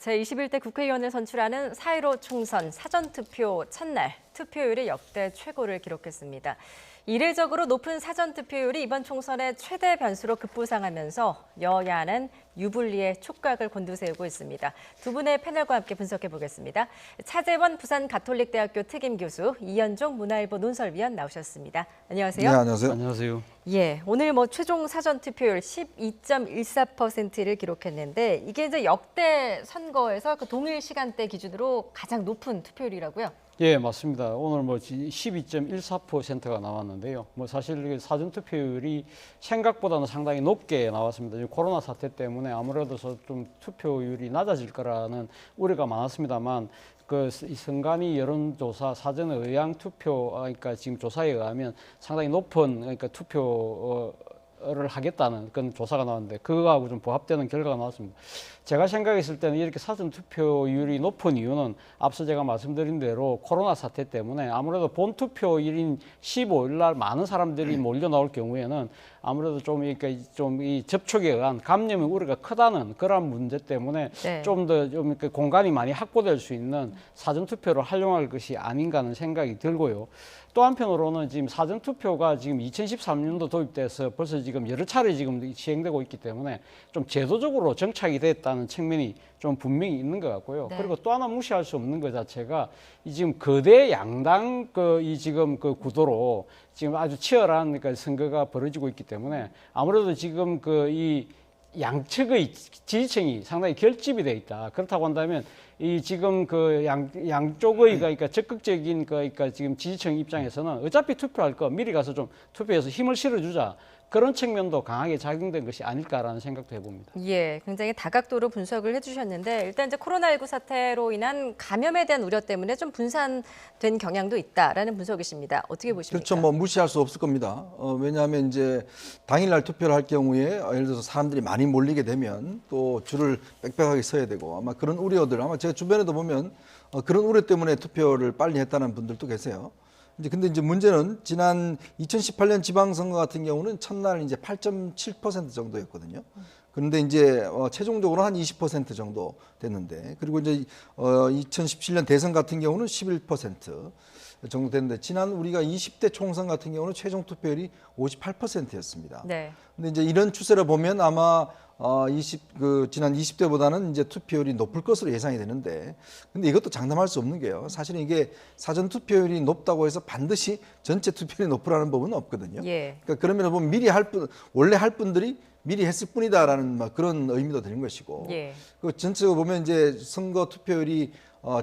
제21대 국회의원을 선출하는 4.15 총선 사전투표 첫날 투표율이 역대 최고를 기록했습니다. 이례적으로 높은 사전투표율이 이번 총선의 최대 변수로 급부상하면서 여야는 유불리의 촉각을 곤두세우고 있습니다. 두 분의 패널과 함께 분석해 보겠습니다. 차재원 부산가톨릭대학교 특임교수, 이현종 문화일보 논설위원 나오셨습니다. 안녕하세요. 네, 안녕하세요. 안녕하세요. 예, 오늘 최종 사전투표율 12.14%를 기록했는데 이게 이제 역대 선거에서 그 동일 시간대 기준으로 가장 높은 투표율이라고요? 예, 맞습니다. 오늘 12.14%가 나왔는데요. 사실 사전 투표율이 생각보다는 상당히 높게 나왔습니다. 코로나 사태 때문에 아무래도 좀 투표율이 낮아질 거라는 우려가 많았습니다만 이 선관위 여론조사 사전 의향 투표, 그러니까 지금 조사에 의하면 상당히 높은 그러니까 투표를 하겠다는 그런 조사가 나왔는데 그거하고 좀 부합되는 결과가 나왔습니다. 제가 생각했을 때는 이렇게 사전 투표율이 높은 이유는 앞서 제가 말씀드린 대로 코로나 사태 때문에 아무래도 본 투표일인 15일 날 많은 사람들이 몰려 나올 경우에는 아무래도 좀 이 접촉에 의한 감염의 우려가 크다는 그런 문제 때문에 네. 좀 더 공간이 많이 확보될 수 있는 사전 투표를 활용할 것이 아닌가 하는 생각이 들고요. 또 한편으로는 지금 사전 투표가 지금 2013년도 도입돼서 벌써 지금 여러 차례 지금 시행되고 있기 때문에 좀 제도적으로 정착이 됐다는 측면이 좀 분명히 있는 것 같고요. 네. 그리고 또 하나 무시할 수 없는 것 자체가 이 지금 거대 양당 이 지금 그 구도로 지금 아주 치열한 그러니까 선거가 벌어지고 있기 때문에 아무래도 지금 이 양측의 지지층이 상당히 결집이 돼 있다. 그렇다고 한다면 이 지금 양쪽의 그러니까 적극적인 그러니까 지금 지지층 입장에서는 어차피 투표할 거 미리 가서 좀 투표해서 힘을 실어주자. 그런 측면도 강하게 작용된 것이 아닐까라는 생각도 해봅니다. 예, 굉장히 다각도로 분석을 해주셨는데 일단 이제 코로나19 사태로 인한 감염에 대한 우려 때문에 좀 분산된 경향도 있다라는 분석이십니다. 어떻게 보십니까? 그렇죠. 무시할 수 없을 겁니다. 왜냐하면 이제 당일날 투표를 할 경우에 예를 들어서 사람들이 많이 몰리게 되면 또 줄을 빽빽하게 서야 되고 아마 그런 우려들 아마 제가 주변에도 보면 그런 우려 때문에 투표를 빨리 했다는 분들도 계세요. 근데 이제 문제는 지난 2018년 지방선거 같은 경우는 첫날 이제 8.7% 정도였거든요. 그런데 이제 최종적으로 한 20% 정도 됐는데 그리고 이제 2017년 대선 같은 경우는 11% 정도 됐는데 지난 우리가 20대 총선 같은 경우는 최종 투표율이 58%였습니다. 네. 근데 이제 이런 추세를 보면 아마 지난 20대보다는 이제 투표율이 높을 것으로 예상이 되는데, 근데 이것도 장담할 수 없는 게요. 사실은 이게 사전 투표율이 높다고 해서 반드시 전체 투표율이 높으라는 법은 없거든요. 예. 그러니까 그러면 보면 원래 할 분들이 미리 했을 뿐이다라는 그런 의미도 되는 것이고, 예. 그 전체적으로 보면 이제 선거 투표율이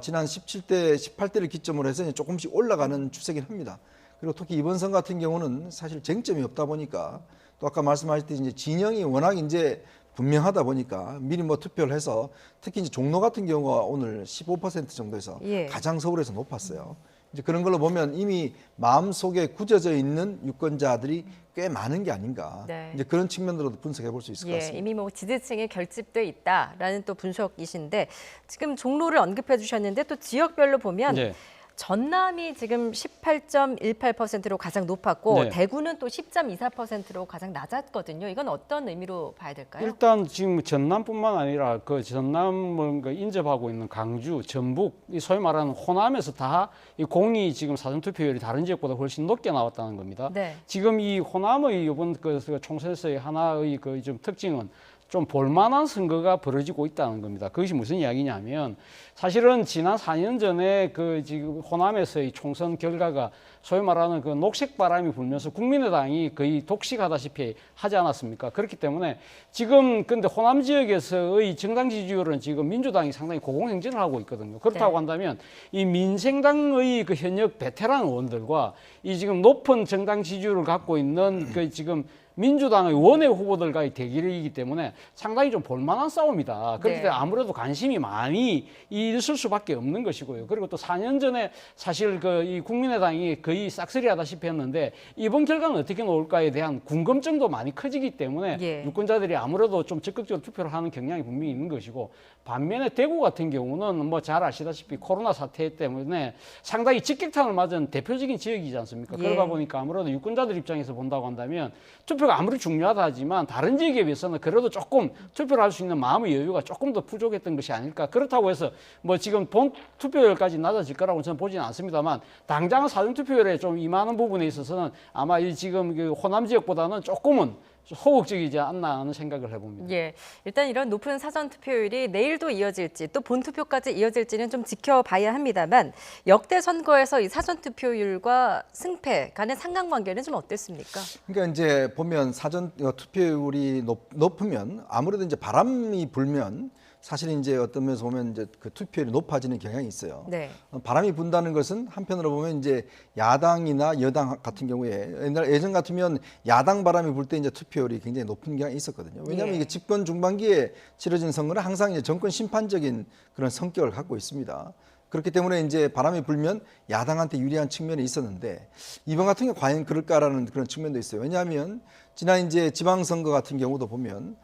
지난 17대, 18대를 기점으로 해서 이제 조금씩 올라가는 추세긴 합니다. 그리고 특히 이번 선 같은 경우는 사실 쟁점이 없다 보니까 또 아까 말씀하셨듯이 이제 진영이 워낙 이제 분명하다 보니까 미리 투표를 해서 특히 이제 종로 같은 경우가 오늘 15% 정도에서 예. 가장 서울에서 높았어요. 이제 그런 걸로 보면 이미 마음속에 굳어져 있는 유권자들이 꽤 많은 게 아닌가. 네. 이제 그런 측면으로도 분석해 볼 수 있을 것 예, 같습니다. 이미 지지층에 결집돼 있다라는 또 분석이신데 지금 종로를 언급해 주셨는데 또 지역별로 보면 네. 전남이 지금 18.18%로 가장 높았고 네. 대구는 또 10.24%로 가장 낮았거든요. 이건 어떤 의미로 봐야 될까요? 일단 지금 전남뿐만 아니라 그 전남을 인접하고 있는 강주, 전북, 이 소위 말하는 호남에서 다 이 공이 지금 사전 투표율이 다른 지역보다 훨씬 높게 나왔다는 겁니다. 네. 지금 이 호남의 이번 총선에서의 하나의 좀 특징은 좀 볼만한 선거가 벌어지고 있다는 겁니다. 그것이 무슨 이야기냐면 사실은 지난 4년 전에 지금 호남에서의 총선 결과가 소위 말하는 녹색 바람이 불면서 국민의당이 거의 독식하다시피 하지 않았습니까? 그렇기 때문에 지금 근데 호남 지역에서의 정당 지지율은 지금 민주당이 상당히 고공행진을 하고 있거든요. 그렇다고 네. 한다면 이 민생당의 현역 베테랑 의원들과 이 지금 높은 정당 지지율을 갖고 있는 지금 민주당의 원외 후보들과의 대결이기 때문에 상당히 좀 볼만한 싸움이다. 그렇기 때문에 아무래도 관심이 많이 있을 수밖에 없는 것이고요. 그리고 또 4년 전에 사실 이 국민의당이 거의 싹쓸이 하다시피 했는데 이번 결과는 어떻게 나올까에 대한 궁금증도 많이 커지기 때문에 예. 유권자들이 아무래도 좀 적극적으로 투표를 하는 경향이 분명히 있는 것이고 반면에 대구 같은 경우는 잘 아시다시피 코로나 사태 때문에 상당히 직격탄을 맞은 대표적인 지역이지 않습니까? 예. 그러다 보니까 아무래도 유권자들 입장에서 본다고 한다면 투표 투표가 아무리 중요하다 하지만 다른 지역에 비해서는 그래도 조금 투표를 할 수 있는 마음의 여유가 조금 더 부족했던 것이 아닐까. 그렇다고 해서 뭐 지금 본 투표율까지 낮아질 거라고 저는 보지는 않습니다만 당장 사전투표율에 좀 임하는 부분에 있어서는 아마 이 지금 그 호남 지역보다는 조금은 소극적이지 않나 하는 생각을 해봅니다. 예, 일단 이런 높은 사전 투표율이 내일도 이어질지 또 본투표까지 이어질지는 좀 지켜봐야 합니다만 역대 선거에서 이 사전 투표율과 승패 간의 상관관계는 좀 어땠습니까? 그러니까 이제 보면 사전 투표율이 높으면 아무래도 이제 바람이 불면 사실 이제 어떤 면에서 보면 이제 그 투표율이 높아지는 경향이 있어요. 네. 바람이 분다는 것은 한편으로 보면 이제 야당이나 여당 같은 경우에 예전 같으면 야당 바람이 불 때 이제 투표율이 굉장히 높은 경향이 있었거든요. 왜냐하면 예. 이게 집권 중반기에 치러진 선거는 항상 이제 정권 심판적인 그런 성격을 갖고 있습니다. 그렇기 때문에 이제 바람이 불면 야당한테 유리한 측면이 있었는데 이번 같은 경우 과연 그럴까라는 그런 측면도 있어요. 왜냐하면 지난 이제 지방선거 같은 경우도 보면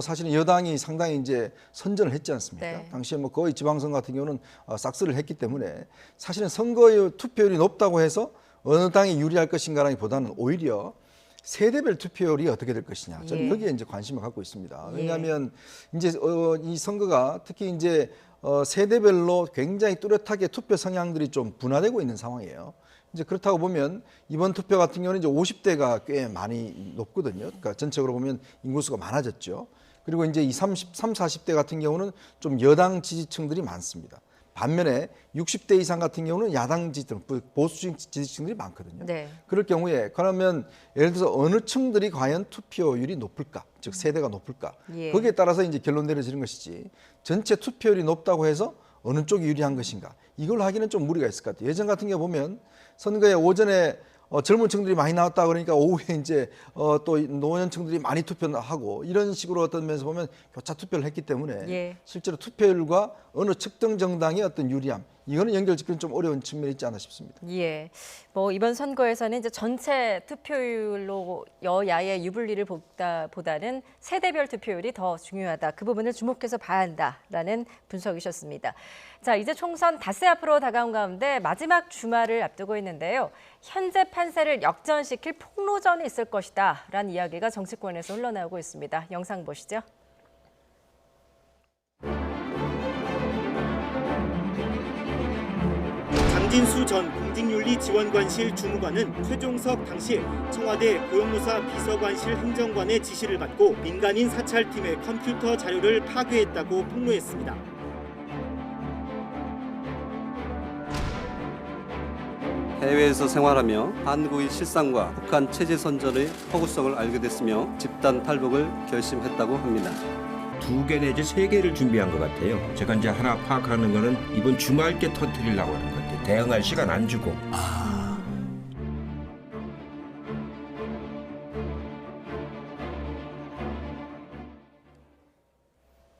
사실은 여당이 상당히 이제 선전을 했지 않습니까? 네. 당시에 뭐 거의 지방선거 같은 경우는 싹쓸이를 했기 때문에 사실은 선거의 투표율이 높다고 해서 어느 당이 유리할 것인가라기보다는 오히려 세대별 투표율이 어떻게 될 것이냐. 저는 예. 여기에 이제 관심을 갖고 있습니다. 예. 왜냐하면 이제 이 선거가 특히 이제 세대별로 굉장히 뚜렷하게 투표 성향들이 좀 분화되고 있는 상황이에요. 이제 그렇다고 보면 이번 투표 같은 경우는 이제 50대가 꽤 많이 높거든요. 그러니까 전체적으로 보면 인구수가 많아졌죠. 그리고 이제 이 40대 같은 경우는 좀 여당 지지층들이 많습니다. 반면에 60대 이상 같은 경우는 야당 지지층, 보수 지지층들이 많거든요. 네. 그럴 경우에 그러면 예를 들어서 어느 층들이 과연 투표율이 높을까, 즉 세대가 높을까, 예. 거기에 따라서 이제 결론 내려지는 것이지 전체 투표율이 높다고 해서 어느 쪽이 유리한 것인가 이걸 하기는 좀 무리가 있을 것 같아요. 예전 같은 경우 보면 선거에 오전에 젊은 층들이 많이 나왔다 그러니까 오후에 이제 또 노년층들이 많이 투표하고 이런 식으로 어떤 면에서 보면 교차 투표를 했기 때문에 예. 실제로 투표율과 어느 특정 정당의 어떤 유리함 이거는 연결짓기는 좀 어려운 측면이 있지 않나 싶습니다. 예. 뭐 이번 선거에서는 이제 전체 투표율로 여야의 유불리를 보다는 세대별 투표율이 더 중요하다. 그 부분을 주목해서 봐야 한다라는 분석이셨습니다. 자, 이제 총선 닷새 앞으로 다가온 가운데 마지막 주말을 앞두고 있는데요. 현재 판세를 역전시킬 폭로전이 있을 것이다라는 이야기가 정치권에서 흘러나오고 있습니다. 영상 보시죠. 장진수 전 공직윤리지원관실 주무관은 최종석 당시 청와대 고용노사 비서관실 행정관의 지시를 받고 민간인 사찰팀의 컴퓨터 자료를 파괴했다고 폭로했습니다. 해외에서 생활하며 한국의 실상과 북한 체제 선전의 허구성을 알게 됐으며 집단 탈북을 결심했다고 합니다. 2개 내지 3개를 준비한 것 같아요. 제가 이제 하나 파악하는 거는 이번 주말께 터뜨리려고 하는 것 같아요. 대응할 시간 안 주고.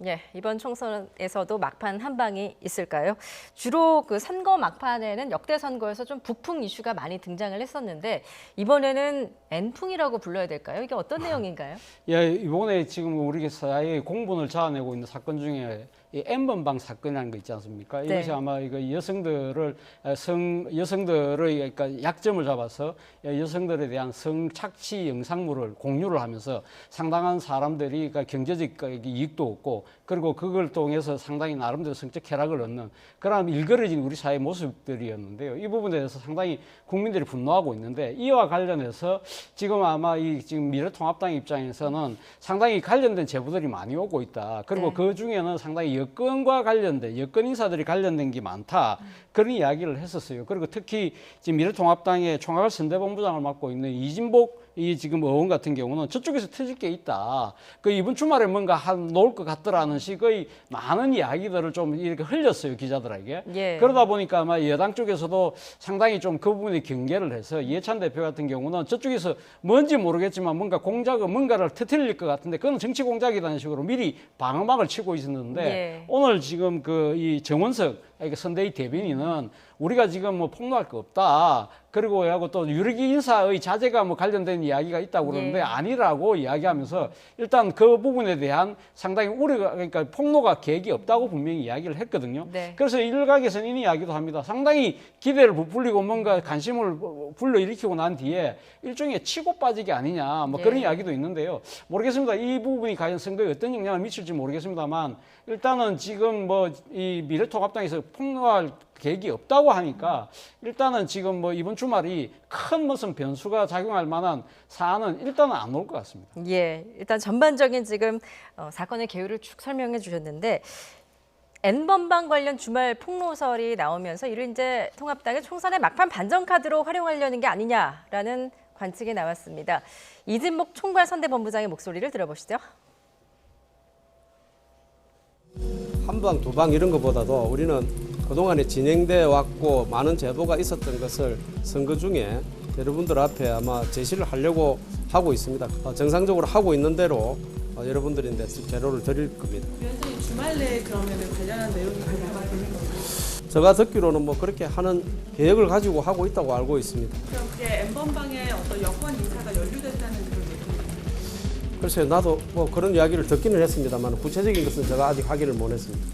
예, 이번 총선에서도 막판 한 방이 있을까요? 주로 그 선거 막판에는 역대 선거에서 좀 북풍 이슈가 많이 등장을 했었는데 이번에는 N풍이라고 불러야 될까요? 이게 어떤 내용인가요? 예, 이번에 지금 우리 사회의 공분을 자아내고 있는 사건 중에 이 N번방 사건이라는 거 있지 않습니까? 네. 이것이 아마 이거 여성들의 그러니까 약점을 잡아서 여성들에 대한 성착취 영상물을 공유를 하면서 상당한 사람들이 그러니까 경제적 이익도 얻고 그리고 그걸 통해서 상당히 나름대로 성적 쾌락을 얻는 그런 일그러진 우리 사회 모습들이었는데요. 이 부분에 대해서 상당히 국민들이 분노하고 있는데 이와 관련해서 지금 아마 지금 미래통합당 입장에서는 상당히 관련된 제보들이 많이 오고 있다. 그리고 네. 그 중에는 상당히 여권과 관련된 여권 인사들이 관련된 게 많다. 그런 이야기를 했었어요. 그리고 특히 지금 미래통합당의 총괄 선대본부장을 맡고 있는 이진복 이 지금 의원 같은 경우는 저쪽에서 터질 게 있다. 그 이번 주말에 뭔가 놓을 것 같더라는 식의 많은 이야기들을 좀 이렇게 흘렸어요, 기자들에게. 예. 그러다 보니까 아마 여당 쪽에서도 상당히 좀 그 부분에 경계를 해서 이해찬 대표 같은 경우는 저쪽에서 뭔지 모르겠지만 뭔가를 터뜨릴 것 같은데 그건 정치 공작이라는 식으로 미리 방어막을 치고 있었는데 예. 오늘 지금 이 정원석 그러니까 선대위 대변인은 우리가 지금 뭐 폭로할 거 없다. 그리고 하고 또 유력이 인사의 자제가 뭐 관련된 이야기가 있다고 그러는데 예. 아니라고 이야기하면서 일단 그 부분에 대한 상당히 우려가 그러니까 폭로가 계획이 없다고 분명히 이야기를 했거든요. 네. 그래서 일각에서는 이런 이야기도 합니다. 상당히 기대를 부풀리고 뭔가 관심을 불러일으키고 난 뒤에 일종의 치고 빠지기 아니냐 뭐 그런 예. 이야기도 있는데요. 모르겠습니다. 이 부분이 과연 선거에 어떤 영향을 미칠지 모르겠습니다만 일단은 지금 뭐 이 미래통합당에서 폭로할 계획이 없다고 하니까 일단은 지금 뭐 이번 주말이 큰 무슨 변수가 작용할 만한 사안은 일단은 안 올 것 같습니다. 예, 일단 전반적인 지금 사건의 개요를 쭉 설명해 주셨는데 N번방 관련 주말 폭로설이 나오면서 이를 이제 통합당의 총선의 막판 반전 카드로 활용하려는 게 아니냐라는 관측이 나왔습니다. 이진복 총괄선대본부장의 목소리를 들어보시죠. 한 방, 두 방 이런 것보다도 우리는 그동안에 진행되어 왔고 많은 제보가 있었던 것을 선거 중에 여러분들 앞에 아마 제시를 하려고 하고 있습니다. 정상적으로 하고 있는 대로 여러분들인데 제로를 드릴 겁니다. 위원장님 주말 내에 그러면 관련한 내용이 발표가 되는 건가요? 제가 듣기로는 뭐 그렇게 하는 계획을 가지고 하고 있다고 알고 있습니다. 그럼 그게 N번방에 어떤 여권 인사가 연루됐다는 그런 얘기입니까? 글쎄요, 나도 뭐 그런 이야기를 듣기는 했습니다만 구체적인 것은 제가 아직 확인을 못 했습니다.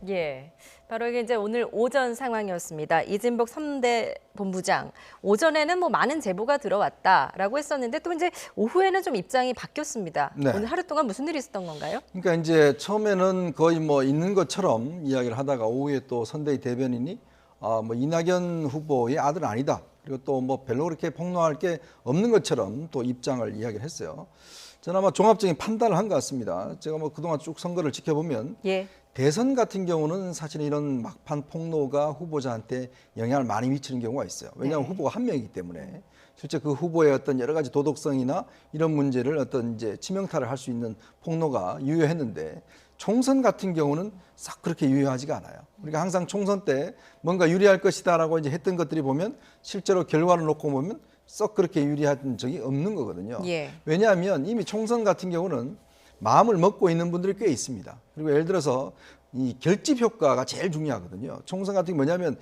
예. 바로 이게 이제 오늘 오전 상황이었습니다. 이진복 선대본부장. 오전에는 뭐 많은 제보가 들어왔다라고 했었는데 또 이제 오후에는 좀 입장이 바뀌었습니다. 네. 오늘 하루 동안 무슨 일이 있었던 건가요? 그러니까 이제 처음에는 거의 뭐 있는 것처럼 이야기를 하다가 오후에 또 선대위 대변인이 뭐 이낙연 후보의 아들은 아니다. 그리고 또 뭐 별로 그렇게 폭로할 게 없는 것처럼 또 입장을 이야기를 했어요. 저는 아마 종합적인 판단을 한 것 같습니다. 제가 뭐 그동안 쭉 선거를 지켜보면 예. 대선 같은 경우는 사실 이런 막판 폭로가 후보자한테 영향을 많이 미치는 경우가 있어요. 왜냐하면 네. 후보가 한 명이기 때문에 실제 그 후보의 어떤 여러 가지 도덕성이나 이런 문제를 어떤 이제 치명타를 할 수 있는 폭로가 유효했는데 총선 같은 경우는 싹 그렇게 유효하지가 않아요. 우리가 항상 총선 때 뭔가 유리할 것이다라고 이제 했던 것들이 보면 실제로 결과를 놓고 보면 썩 그렇게 유리한 적이 없는 거거든요. 예. 왜냐하면 이미 총선 같은 경우는 마음을 먹고 있는 분들이 꽤 있습니다. 그리고 예를 들어서 이 결집 효과가 제일 중요하거든요. 총선 같은 게 뭐냐면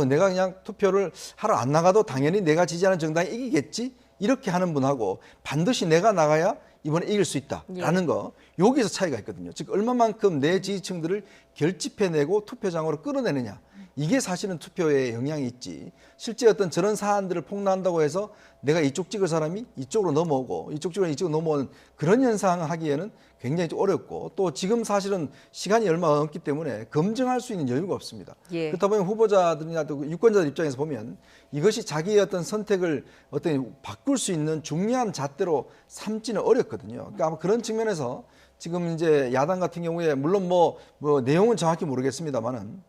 내가 그냥 투표를 하러 안 나가도 당연히 내가 지지하는 정당이 이기겠지 이렇게 하는 분하고 반드시 내가 나가야 이번에 이길 수 있다라는 거 여기서 차이가 있거든요. 즉 얼마만큼 내 지지층들을 결집해내고 투표장으로 끌어내느냐 이게 사실은 투표에 영향이 있지 실제 어떤 저런 사안들을 폭로한다고 해서 내가 이쪽 찍을 사람이 이쪽으로 넘어오고 이쪽 찍으면 이쪽으로 넘어오는 그런 현상을 하기에는 굉장히 좀 어렵고 또 지금 사실은 시간이 얼마 없기 때문에 검증할 수 있는 여유가 없습니다. 예. 그렇다 보면 후보자들이나 또 유권자들 입장에서 보면 이것이 자기의 어떤 선택을 어떤 바꿀 수 있는 중요한 잣대로 삼지는 어렵거든요. 그러니까 아마 그런 측면에서 지금 이제 야당 같은 경우에 물론 뭐 내용은 정확히 모르겠습니다만은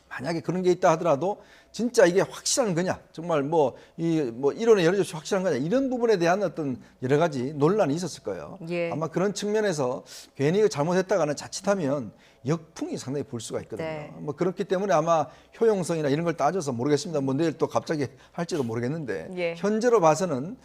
만약에 그런 게 있다 하더라도 진짜 이게 확실한 거냐 정말 이론에 여러 없이 확실한 거냐 이런 부분에 대한 어떤 여러 가지 논란이 있었을 거예요. 예. 아마 그런 측면에서 괜히 이거 잘못했다가는 자칫하면 역풍이 상당히 불 수가 있거든요. 네. 뭐 그렇기 때문에 아마 효용성이나 이런 걸 따져서 모르겠습니다. 뭐 내일 또 갑자기 할지도 모르겠는데 예. 현재로 봐서는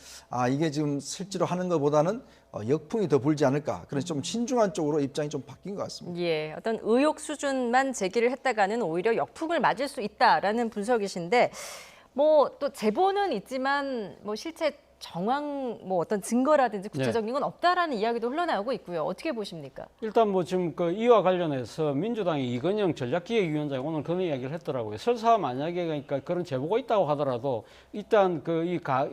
이게 지금 실제로 하는 것보다는 역풍이 더 불지 않을까 그런 좀 신중한 쪽으로 입장이 좀 바뀐 것 같습니다. 예, 어떤 의혹 수준만 제기를 했다가는 오히려 역풍을 맞을 수 있다라는 분석이신데 뭐 또 제보는 있지만 뭐 실제 정황 뭐 어떤 증거라든지 구체적인 건 없다라는 이야기도 흘러나오고 있고요. 어떻게 보십니까? 일단 뭐 지금 이와 관련해서 민주당의 이건영 전략기획위원장이 오늘 그런 이야기를 했더라고요. 설사 만약에 그러니까 그런 제보가 있다고 하더라도 일단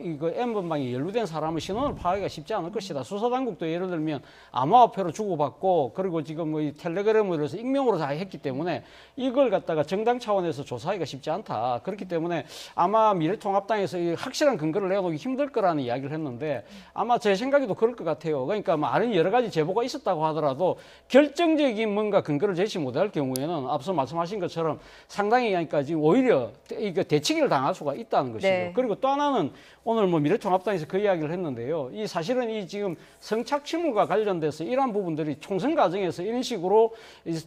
이거 N번방에 연루된 사람의 신원을 파악하기가 쉽지 않을 것이다. 수사당국도 예를 들면 암호화폐로 주고받고 그리고 지금 이 텔레그램으로 해서 익명으로 다 했기 때문에 이걸 갖다가 정당 차원에서 조사하기가 쉽지 않다. 그렇기 때문에 아마 미래통합당에서 이 확실한 근거를 내놓기 힘들 거라는 이야기를 했는데 아마 제 생각에도 그럴 것 같아요. 그러니까 많은 여러 가지 제보가 있었다고 하더라도 결정적인 뭔가 근거를 제시 못할 경우에는 앞서 말씀하신 것처럼 상당히 그러니까 지금 오히려 이거 대치기를 당할 수가 있다는 것이죠. 네. 그리고 또 하나는 오늘 뭐 미래통합당에서 그 이야기를 했는데요. 이 사실은 이 지금 성착취물과 관련돼서 이러한 부분들이 총선 과정에서 이런 식으로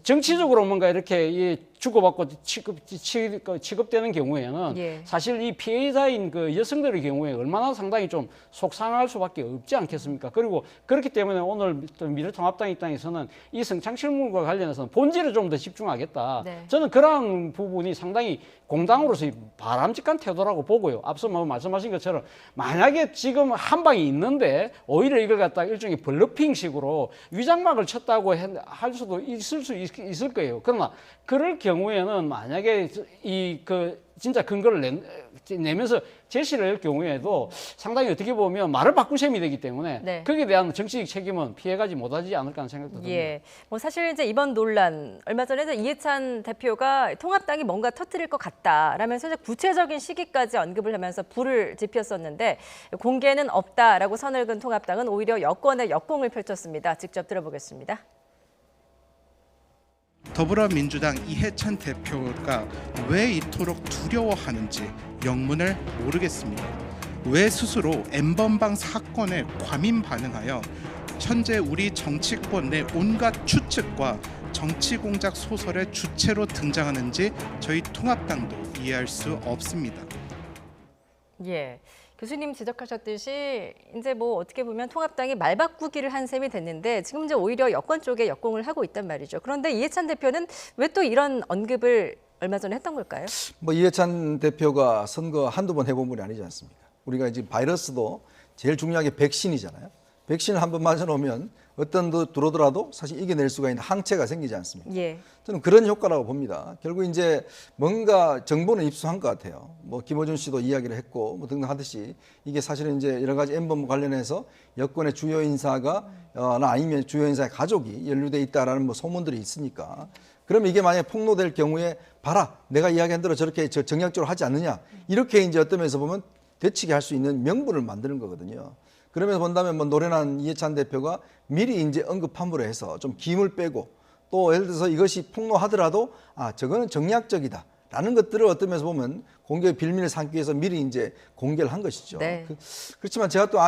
정치적으로 뭔가 이렇게 주고받고 취급되는 경우에는 예. 사실 이 피해자인 그 여성들의 경우에 얼마나 상당히 좀 속상할 수밖에 없지 않겠습니까? 그리고 그렇기 때문에 오늘 또 미래통합당 입장에서는 이 성창실물과 관련해서는 본질에 좀 더 집중하겠다. 네. 저는 그러한 부분이 상당히 공당으로서의 바람직한 태도라고 보고요. 앞서 뭐 말씀하신 것처럼 만약에 지금 한 방이 있는데 오히려 이걸 갖다 일종의 블러핑식으로 위장막을 쳤다고 할 수도 있을 거예요. 그러나 그럴 경우에는 만약에 진짜 근거를 내면서 제시를 할 경우에도 상당히 어떻게 보면 말을 바꾼 셈이 되기 때문에 네. 거기에 대한 정치적 책임은 피해가지 못하지 않을까 하는 생각도 듭니다. 예. 뭐 사실 이제 이번 논란 얼마 전에 이해찬 대표가 통합당이 뭔가 터뜨릴 것 같다라면서 이제 구체적인 시기까지 언급을 하면서 불을 지폈었는데 공개는 없다라고 선을 그은 통합당은 오히려 여권의 역공을 펼쳤습니다. 직접 들어보겠습니다. 더불어민주당 이해찬 대표가 왜 이토록 두려워하는지 영문을 모르겠습니다. 왜 스스로 N번방 사건에 과민 반응하여 현재 우리 정치권 내 온갖 추측과 정치 공작 소설의 주체로 등장하는지 저희 통합당도 이해할 수 없습니다. 예. 교수님 지적하셨듯이 이제 뭐 어떻게 보면 통합당이 말 바꾸기를 한 셈이 됐는데 지금 이제 오히려 여권 쪽에 역공을 하고 있단 말이죠. 그런데 이해찬 대표는 왜 또 이런 언급을 얼마 전에 했던 걸까요? 뭐 이해찬 대표가 선거 한두 번 해본 분이 아니지 않습니까? 우리가 지금 바이러스도 제일 중요한 게 백신이잖아요. 백신을 한번 맞아놓으면 어떤 데 들어오더라도 사실 이겨낼 수가 있는 항체가 생기지 않습니까? 예. 저는 그런 효과라고 봅니다. 결국 이제 뭔가 정보는 입수한 것 같아요. 뭐 김어준 씨도 이야기를 했고 뭐 등등 하듯이 이게 사실은 이제 여러 가지 N번 관련해서 여권의 주요 인사가 아니면 주요 인사의 가족이 연루돼 있다라는 뭐 소문들이 있으니까 그러면 이게 만약에 폭로될 경우에 봐라 내가 이야기한 대로 저렇게 정략적으로 하지 않느냐 이렇게 이제 어떤 면에서 보면 되치게 할 수 있는 명분을 만드는 거거든요. 그러면서 본다면 뭐 노련한 이해찬 대표가 미리 이제 언급함으로 해서 좀 김을 빼고 또 예를 들어서 이것이 폭로하더라도 저거는 정략적이다. 라는 것들을 어떤 면에서 보면 공개 빌미를 삼기 위해서 미리 이제 공개를 한 것이죠. 네. 그렇지만 제가 또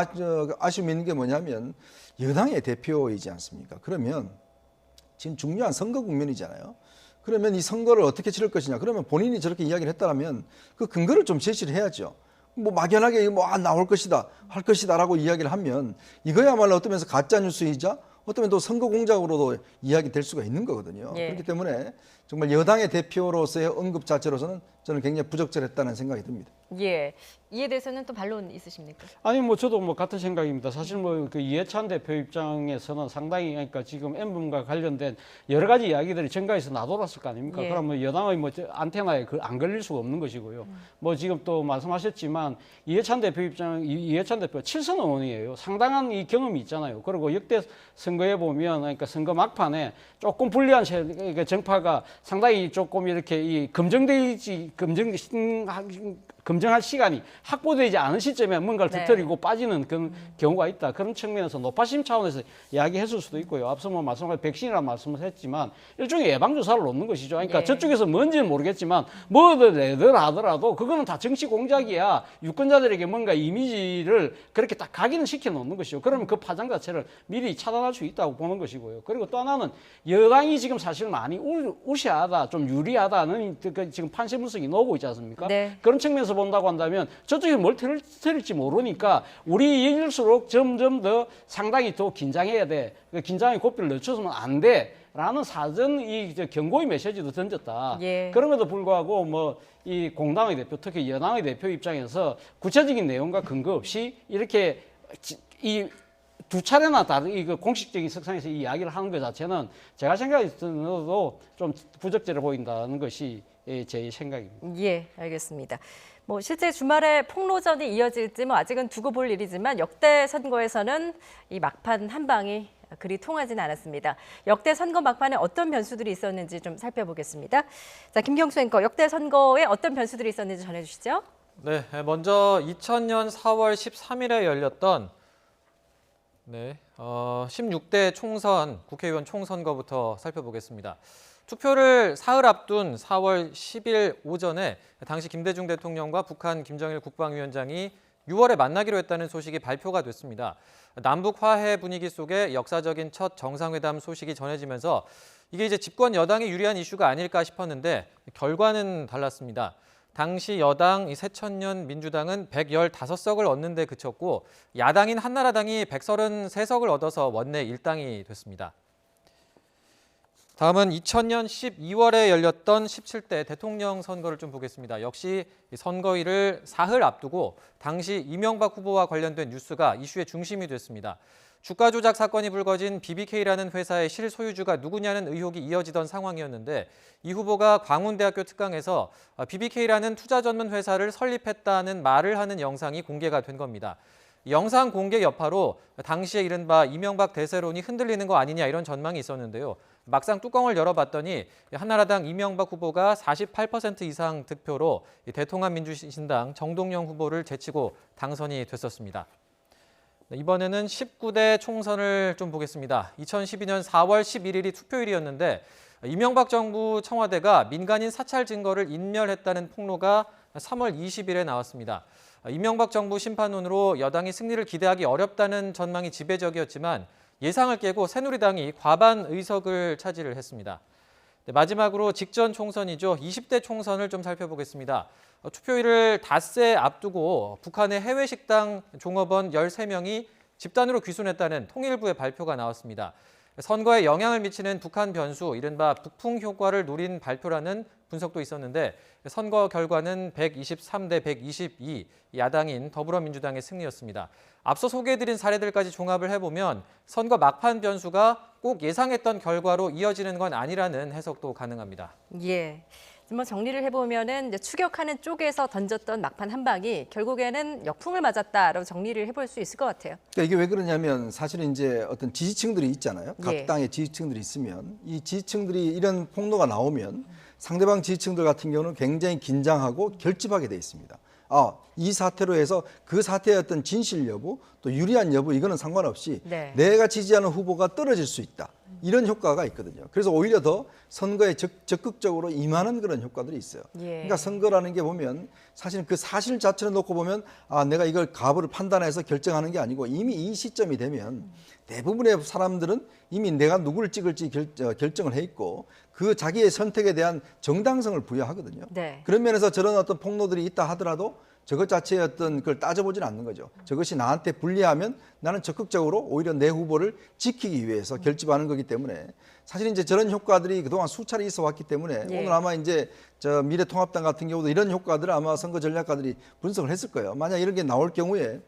아쉬움이 있는 게 뭐냐면 여당의 대표이지 않습니까? 그러면 지금 중요한 선거 국면이잖아요. 그러면 이 선거를 어떻게 치를 것이냐. 그러면 본인이 저렇게 이야기를 했다면 그 근거를 좀 제시를 해야죠. 뭐 막연하게 나올 것이다, 할 것이다라고 이야기를 하면 이거야말로 어떤 면에서 가짜 뉴스이자 어쩌면 또 선거 공작으로도 이야기될 수가 있는 거거든요. 예. 그렇기 때문에 정말 여당의 대표로서의 언급 자체로서는 저는 굉장히 부적절했다는 생각이 듭니다. 예. 이에 대해서는 또 반론 있으십니까? 아니 뭐 저도 뭐 같은 생각입니다. 사실 뭐 그 이해찬 대표 입장에서는 상당히 그러니까 지금 N번과 관련된 여러 가지 이야기들이 정가에서 나돌았을 거 아닙니까? 예. 그러면 여당의 뭐 안테나에 안 걸릴 수가 없는 것이고요. 뭐 지금 또 말씀하셨지만 이해찬 대표 7선 의원이에요. 상당한 이 경험이 있잖아요. 그리고 역대 선거에 보면 그러니까 선거 막판에 조금 불리한 정파가 상당히 조금 이렇게 이 검증할 시간이 확보되지 않은 시점에 뭔가를 네. 터뜨리고 빠지는 그런 경우가 있다. 그런 측면에서 노파심 차원에서 이야기했을 수도 있고요. 앞서 뭐 말씀하신 백신이라는 말씀을 했지만 일종의 예방주사를 놓는 것이죠. 그러니까 예. 저쪽에서 뭔지는 모르겠지만 뭐든 내들 하더라도 그거는 다 정치 공작이야. 유권자들에게 뭔가 이미지를 그렇게 딱 각인을 시켜놓는 것이죠. 그러면 그 파장 자체를 미리 차단할 수 있다고 보는 것이고요. 그리고 또 하나는 여당이 지금 사실 많이 우세하다, 좀 유리하다는 지금 판세 분석이 나오고 있지 않습니까? 네. 그런 측면에서 본다고 한다면 저쪽에 뭘 틀릴지 모르니까 우리일수록 점점 더 상당히 더 긴장해야 돼. 긴장의 고삐를 늦춰서는 안 돼. 라는 사전 경고의 메시지도 던졌다. 예. 그럼에도 불구하고 뭐 이 공당의 대표, 특히 여당의 대표 입장에서 구체적인 내용과 근거 없이 이렇게 이 두 차례나 다른 이 공식적인 석상에서 이 이야기를 하는 것 자체는 제가 생각이 들어도 좀 부적절해 보인다는 것이 제 생각입니다. 예, 알겠습니다. 뭐 실제 주말에 폭로전이 이어질지 뭐 아직은 두고 볼 일이지만 역대 선거에서는 이 막판 한 방이 그리 통하지는 않았습니다. 역대 선거 막판에 어떤 변수들이 있었는지 좀 살펴보겠습니다. 자, 김경수 앵커, 역대 선거에 어떤 변수들이 있었는지 전해주시죠. 네, 먼저 2000년 4월 13일에 열렸던 16대 총선, 국회의원 총선거부터 살펴보겠습니다. 투표를 사흘 앞둔 4월 10일 오전에 당시 김대중 대통령과 북한 김정일 국방위원장이 6월에 만나기로 했다는 소식이 발표가 됐습니다. 남북 화해 분위기 속에 역사적인 첫 정상회담 소식이 전해지면서 이게 이제 집권 여당에 유리한 이슈가 아닐까 싶었는데 결과는 달랐습니다. 당시 여당 이 새천년 민주당은 115석을 얻는 데 그쳤고 야당인 한나라당이 133석을 얻어서 원내 일당이 됐습니다. 다음은 2000년 12월에 열렸던 17대 대통령 선거를 좀 보겠습니다. 역시 선거일을 사흘 앞두고 당시 이명박 후보와 관련된 뉴스가 이슈의 중심이 됐습니다. 주가 조작 사건이 불거진 BBK라는 회사의 실소유주가 누구냐는 의혹이 이어지던 상황이었는데 이 후보가 광운대학교 특강에서 BBK라는 투자 전문 회사를 설립했다는 말을 하는 영상이 공개가 된 겁니다. 영상 공개 여파로 당시에 이른바 이명박 대세론이 흔들리는 거 아니냐 이런 전망이 있었는데요. 막상 뚜껑을 열어봤더니 한나라당 이명박 후보가 48% 이상 득표로 대통합민주신당 정동영 후보를 제치고 당선이 됐었습니다. 이번에는 19대 총선을 좀 보겠습니다. 2012년 4월 11일이 투표일이었는데 이명박 정부 청와대가 민간인 사찰 증거를 인멸했다는 폭로가 3월 20일에 나왔습니다. 이명박 정부 심판론으로 여당이 승리를 기대하기 어렵다는 전망이 지배적이었지만 예상을 깨고 새누리당이 과반 의석을 차지를 했습니다. 마지막으로 직전 총선이죠. 20대 총선을 좀 살펴보겠습니다. 투표일을 닷새 앞두고 북한의 해외 식당 종업원 13명이 집단으로 귀순했다는 통일부의 발표가 나왔습니다. 선거에 영향을 미치는 북한 변수, 이른바 북풍 효과를 노린 발표라는 분석도 있었는데 선거 결과는 123대 122, 야당인 더불어민주당의 승리였습니다. 앞서 소개해드린 사례들까지 종합을 해보면 선거 막판 변수가 꼭 예상했던 결과로 이어지는 건 아니라는 해석도 가능합니다. 예. 뭐 정리를 해보면은 이제 추격하는 쪽에서 던졌던 막판 한 방이 결국에는 역풍을 맞았다라고 정리를 해볼 수 있을 것 같아요. 그러니까 이게 왜 그러냐면 사실은 이제 어떤 지지층들이 있잖아요. 각 예. 당의 지지층들이 있으면 이 지지층들이 이런 폭로가 나오면 상대방 지지층들 같은 경우는 굉장히 긴장하고 결집하게 돼 있습니다. 이 사태로 해서 그 사태의 어떤 진실 여부 또 유리한 여부 이거는 상관없이 네. 내가 지지하는 후보가 떨어질 수 있다. 이런 효과가 있거든요. 그래서 오히려 더 선거에 적극적으로 임하는 그런 효과들이 있어요. 예. 그러니까 선거라는 게 보면 사실 그 사실 자체를 놓고 보면 내가 이걸 가부를 판단해서 결정하는 게 아니고 이미 이 시점이 되면 대부분의 사람들은 이미 내가 누구를 찍을지 결정을 해 있고 그 자기의 선택에 대한 정당성을 부여하거든요. 네. 그런 면에서 저런 어떤 폭로들이 있다 하더라도 저것 자체의 어떤 그걸 따져보지는 않는 거죠. 저것이 나한테 불리하면 나는 적극적으로 오히려 내 후보를 지키기 위해서 결집하는 거기 때문에 사실 이제 저런 효과들이 그동안 수차례 있어 왔기 때문에 예. 오늘 아마 이제 저 미래통합당 같은 경우도 이런 효과들을 아마 선거 전략가들이 분석을 했을 거예요. 만약 이런 게 나올 경우에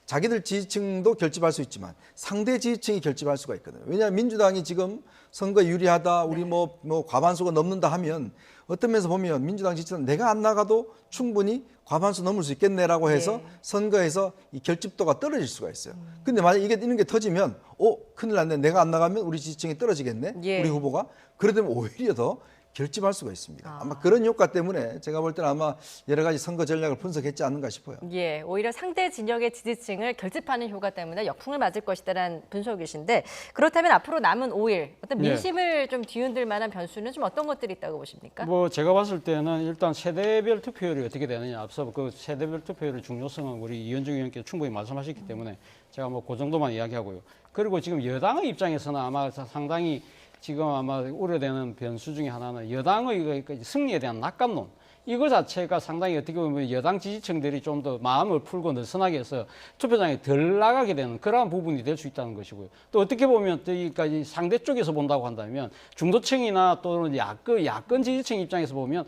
자기들 지지층도 결집할 수 있지만 상대 지지층이 결집할 수가 있거든요. 왜냐하면 민주당이 지금 선거에 유리하다, 우리 뭐 과반수가 넘는다 하면 어떤 면에서 보면 민주당 지지층은 내가 안 나가도 충분히 과반수 넘을 수 있겠네라고 해서 선거에서 이 결집도가 떨어질 수가 있어요. 근데 만약 이런 게 터지면 큰일 났네. 내가 안 나가면 우리 지지층이 떨어지겠네. 예. 우리 후보가. 그러면 오히려 더 결집할 수가 있습니다. 아마 그런 효과 때문에 제가 볼 때는 아마 여러 가지 선거 전략을 분석했지 않는가 싶어요. 예, 오히려 상대 진영의 지지층을 결집하는 효과 때문에 역풍을 맞을 것이다라는 분석이신데 그렇다면 앞으로 남은 5일 어떤 민심을 좀 뒤흔들 만한 변수는 좀 어떤 것들이 있다고 보십니까? 뭐 제가 봤을 때는 일단 세대별 투표율이 어떻게 되느냐 앞서 그 세대별 투표율의 중요성은 우리 이현중 의원께서 충분히 말씀하셨기 때문에 제가 뭐 그 정도만 이야기하고요. 그리고 지금 여당의 입장에서는 아마 상당히 지금 아마 우려되는 변수 중에 하나는 여당의 승리에 대한 낙관론. 이거 자체가 상당히 어떻게 보면 여당 지지층들이 좀 더 마음을 풀고 느슨하게 해서 투표장에 덜 나가게 되는 그러한 부분이 될 수 있다는 것이고요. 또 어떻게 보면 여기까지 상대 쪽에서 본다고 한다면 중도층이나 또는 야권 지지층 입장에서 보면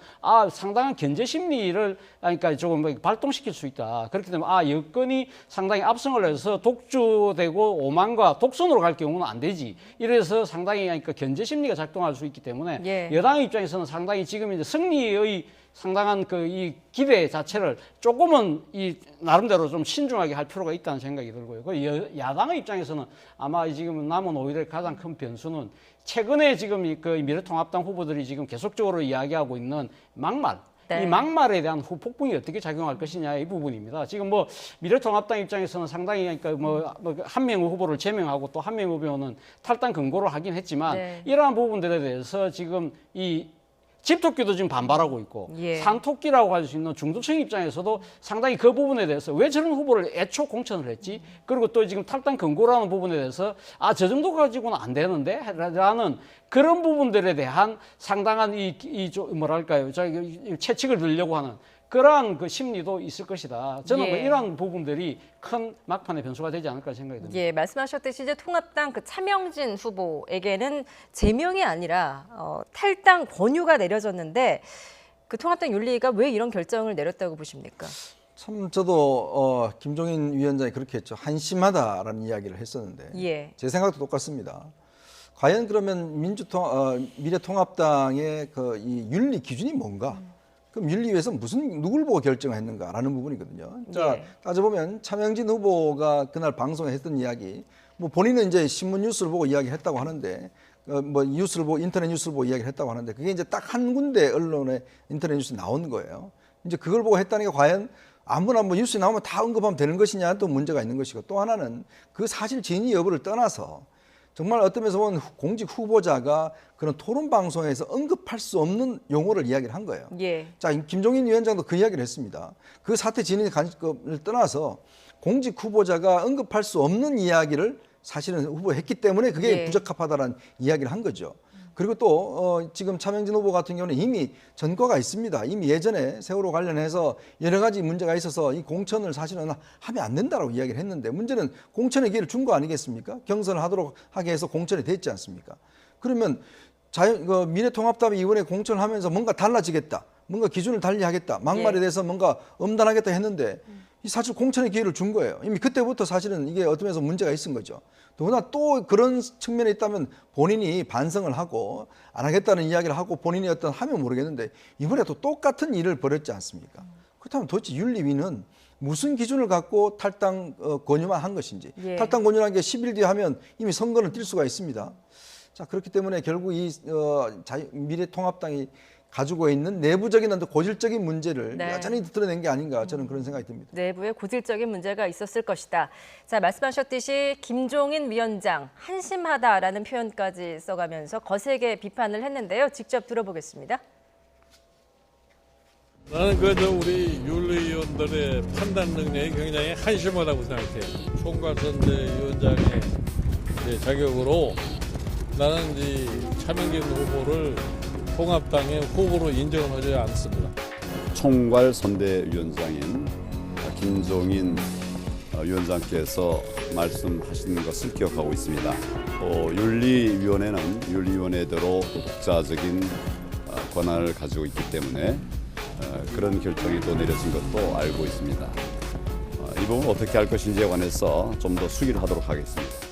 상당한 견제 심리를 그러니까 조금 발동시킬 수 있다. 그렇기 때문에 여권이 상당히 압승을 해서 독주되고 오만과 독선으로 갈 경우는 안 되지. 이래서 상당히 그러니까 견제 심리가 작동할 수 있기 때문에 여당 입장에서는 상당히 지금 이제 승리의 상당한 이 기대 자체를 조금은 나름대로 좀 신중하게 할 필요가 있다는 생각이 들고요. 그 야당의 입장에서는 아마 지금 남은 5일의 가장 큰 변수는 최근에 지금 그 미래통합당 후보들이 지금 계속적으로 이야기하고 있는 막말. 이 막말에 대한 후폭풍이 어떻게 작용할 것이냐 이 부분입니다. 지금 뭐 미래통합당 입장에서는 상당히 그러니까 한 명 후보를 제명하고 또 한 명 후보는 탈당 권고를 하긴 했지만 이러한 부분들에 대해서 지금 집토끼도 지금 반발하고 있고 산토끼라고 할 수 있는 중도층 입장에서도 상당히 그 부분에 대해서 왜 저런 후보를 애초 공천을 했지? 그리고 또 지금 탈당 권고라는 부분에 대해서 저 정도 가지고는 안 되는데? 라는 그런 부분들에 대한 상당한 뭐랄까요, 채찍을 들려고 하는 그러한 그 심리도 있을 것이다. 저는 뭐 이러한 부분들이 큰 막판의 변수가 되지 않을까 생각이 듭니다. 예, 말씀하셨듯이 이제 통합당 그 차명진 후보에게는 제명이 아니라 탈당 권유가 내려졌는데 그 통합당 윤리위가 왜 이런 결정을 내렸다고 보십니까? 참 저도 김종인 위원장이 그렇게 했죠. 한심하다라는 이야기를 했었는데 예. 제 생각도 똑같습니다. 과연 그러면 미래통합당의 그 이 윤리 기준이 뭔가? 그럼 윤리위에서 누굴 보고 결정했는가라는 부분이거든요. 자, 따져보면 차명진 후보가 그날 방송에 했던 이야기, 뭐 본인은 이제 신문 뉴스를 보고 이야기했다고 하는데, 뭐 뉴스를 보고 인터넷 뉴스를 보고 이야기를 했다고 하는데, 그게 이제 딱 한 군데 언론에 인터넷 뉴스에 나온 거예요. 이제 그걸 보고 했다니까 과연 아무나 뭐 뉴스에 나오면 다 언급하면 되는 것이냐 또 문제가 있는 것이고, 또 하나는 그 사실 진위 여부를 떠나서 정말 어떤 면에서 보면 공직 후보자가 그런 토론 방송에서 언급할 수 없는 용어를 이야기를 한 거예요. 예. 자, 김종인 위원장도 그 이야기를 했습니다. 그 사태 진위를 떠나서 공직 후보자가 언급할 수 없는 이야기를 사실은 후보했기 때문에 그게 부적합하다는 이야기를 한 거죠. 그리고 또 지금 차명진 후보 같은 경우는 이미 전과가 있습니다. 이미 예전에 세월호 관련해서 여러 가지 문제가 있어서 이 공천을 사실은 하면 안 된다라고 이야기를 했는데, 문제는 공천의 기회를 준 거 아니겠습니까? 경선을 하게 해서 공천이 됐지 않습니까? 그러면 미래통합당이 이번에 공천을 하면서 뭔가 달라지겠다, 뭔가 기준을 달리하겠다, 막말에 대해서 뭔가 엄단하겠다 했는데 사실 공천의 기회를 준 거예요. 이미 그때부터 사실은 이게 어떤 면에서 문제가 있은 거죠. 더구나 또 그런 측면에 있다면 본인이 반성을 하고 안 하겠다는 이야기를 하고 본인이 하면 모르겠는데 이번에 또 똑같은 일을 벌였지 않습니까? 그렇다면 도대체 윤리위는 무슨 기준을 갖고 탈당 권유만 한 것인지, 탈당 권유라는 게 10일 뒤에 하면 이미 선거는 뛸 수가 있습니다. 자, 그렇기 때문에 결국 이 미래통합당이 가지고 있는 내부적인 고질적인 문제를 여전히 드러낸 게 아닌가, 저는 그런 생각이 듭니다. 내부에 고질적인 문제가 있었을 것이다. 자, 말씀하셨듯이 김종인 위원장 한심하다라는 표현까지 써가면서 거세게 비판을 했는데요. 직접 들어보겠습니다. 나는 우리 윤리위원들의 판단 능력이 굉장히 한심하다고 생각해요. 총괄선대위원장의 자격으로 나는 이 차명진 후보를 통합당의 후보로 인정을 하지 않습니다. 총괄선대위원장인 김종인 위원장께서 말씀하신 것을 기억하고 있습니다. 윤리위원회는 윤리위원회대로 독자적인 권한을 가지고 있기 때문에 그런 결정이 또 내려진 것도 알고 있습니다. 이 부분 어떻게 할 것인지에 관해서 좀 더 수기를 하도록 하겠습니다.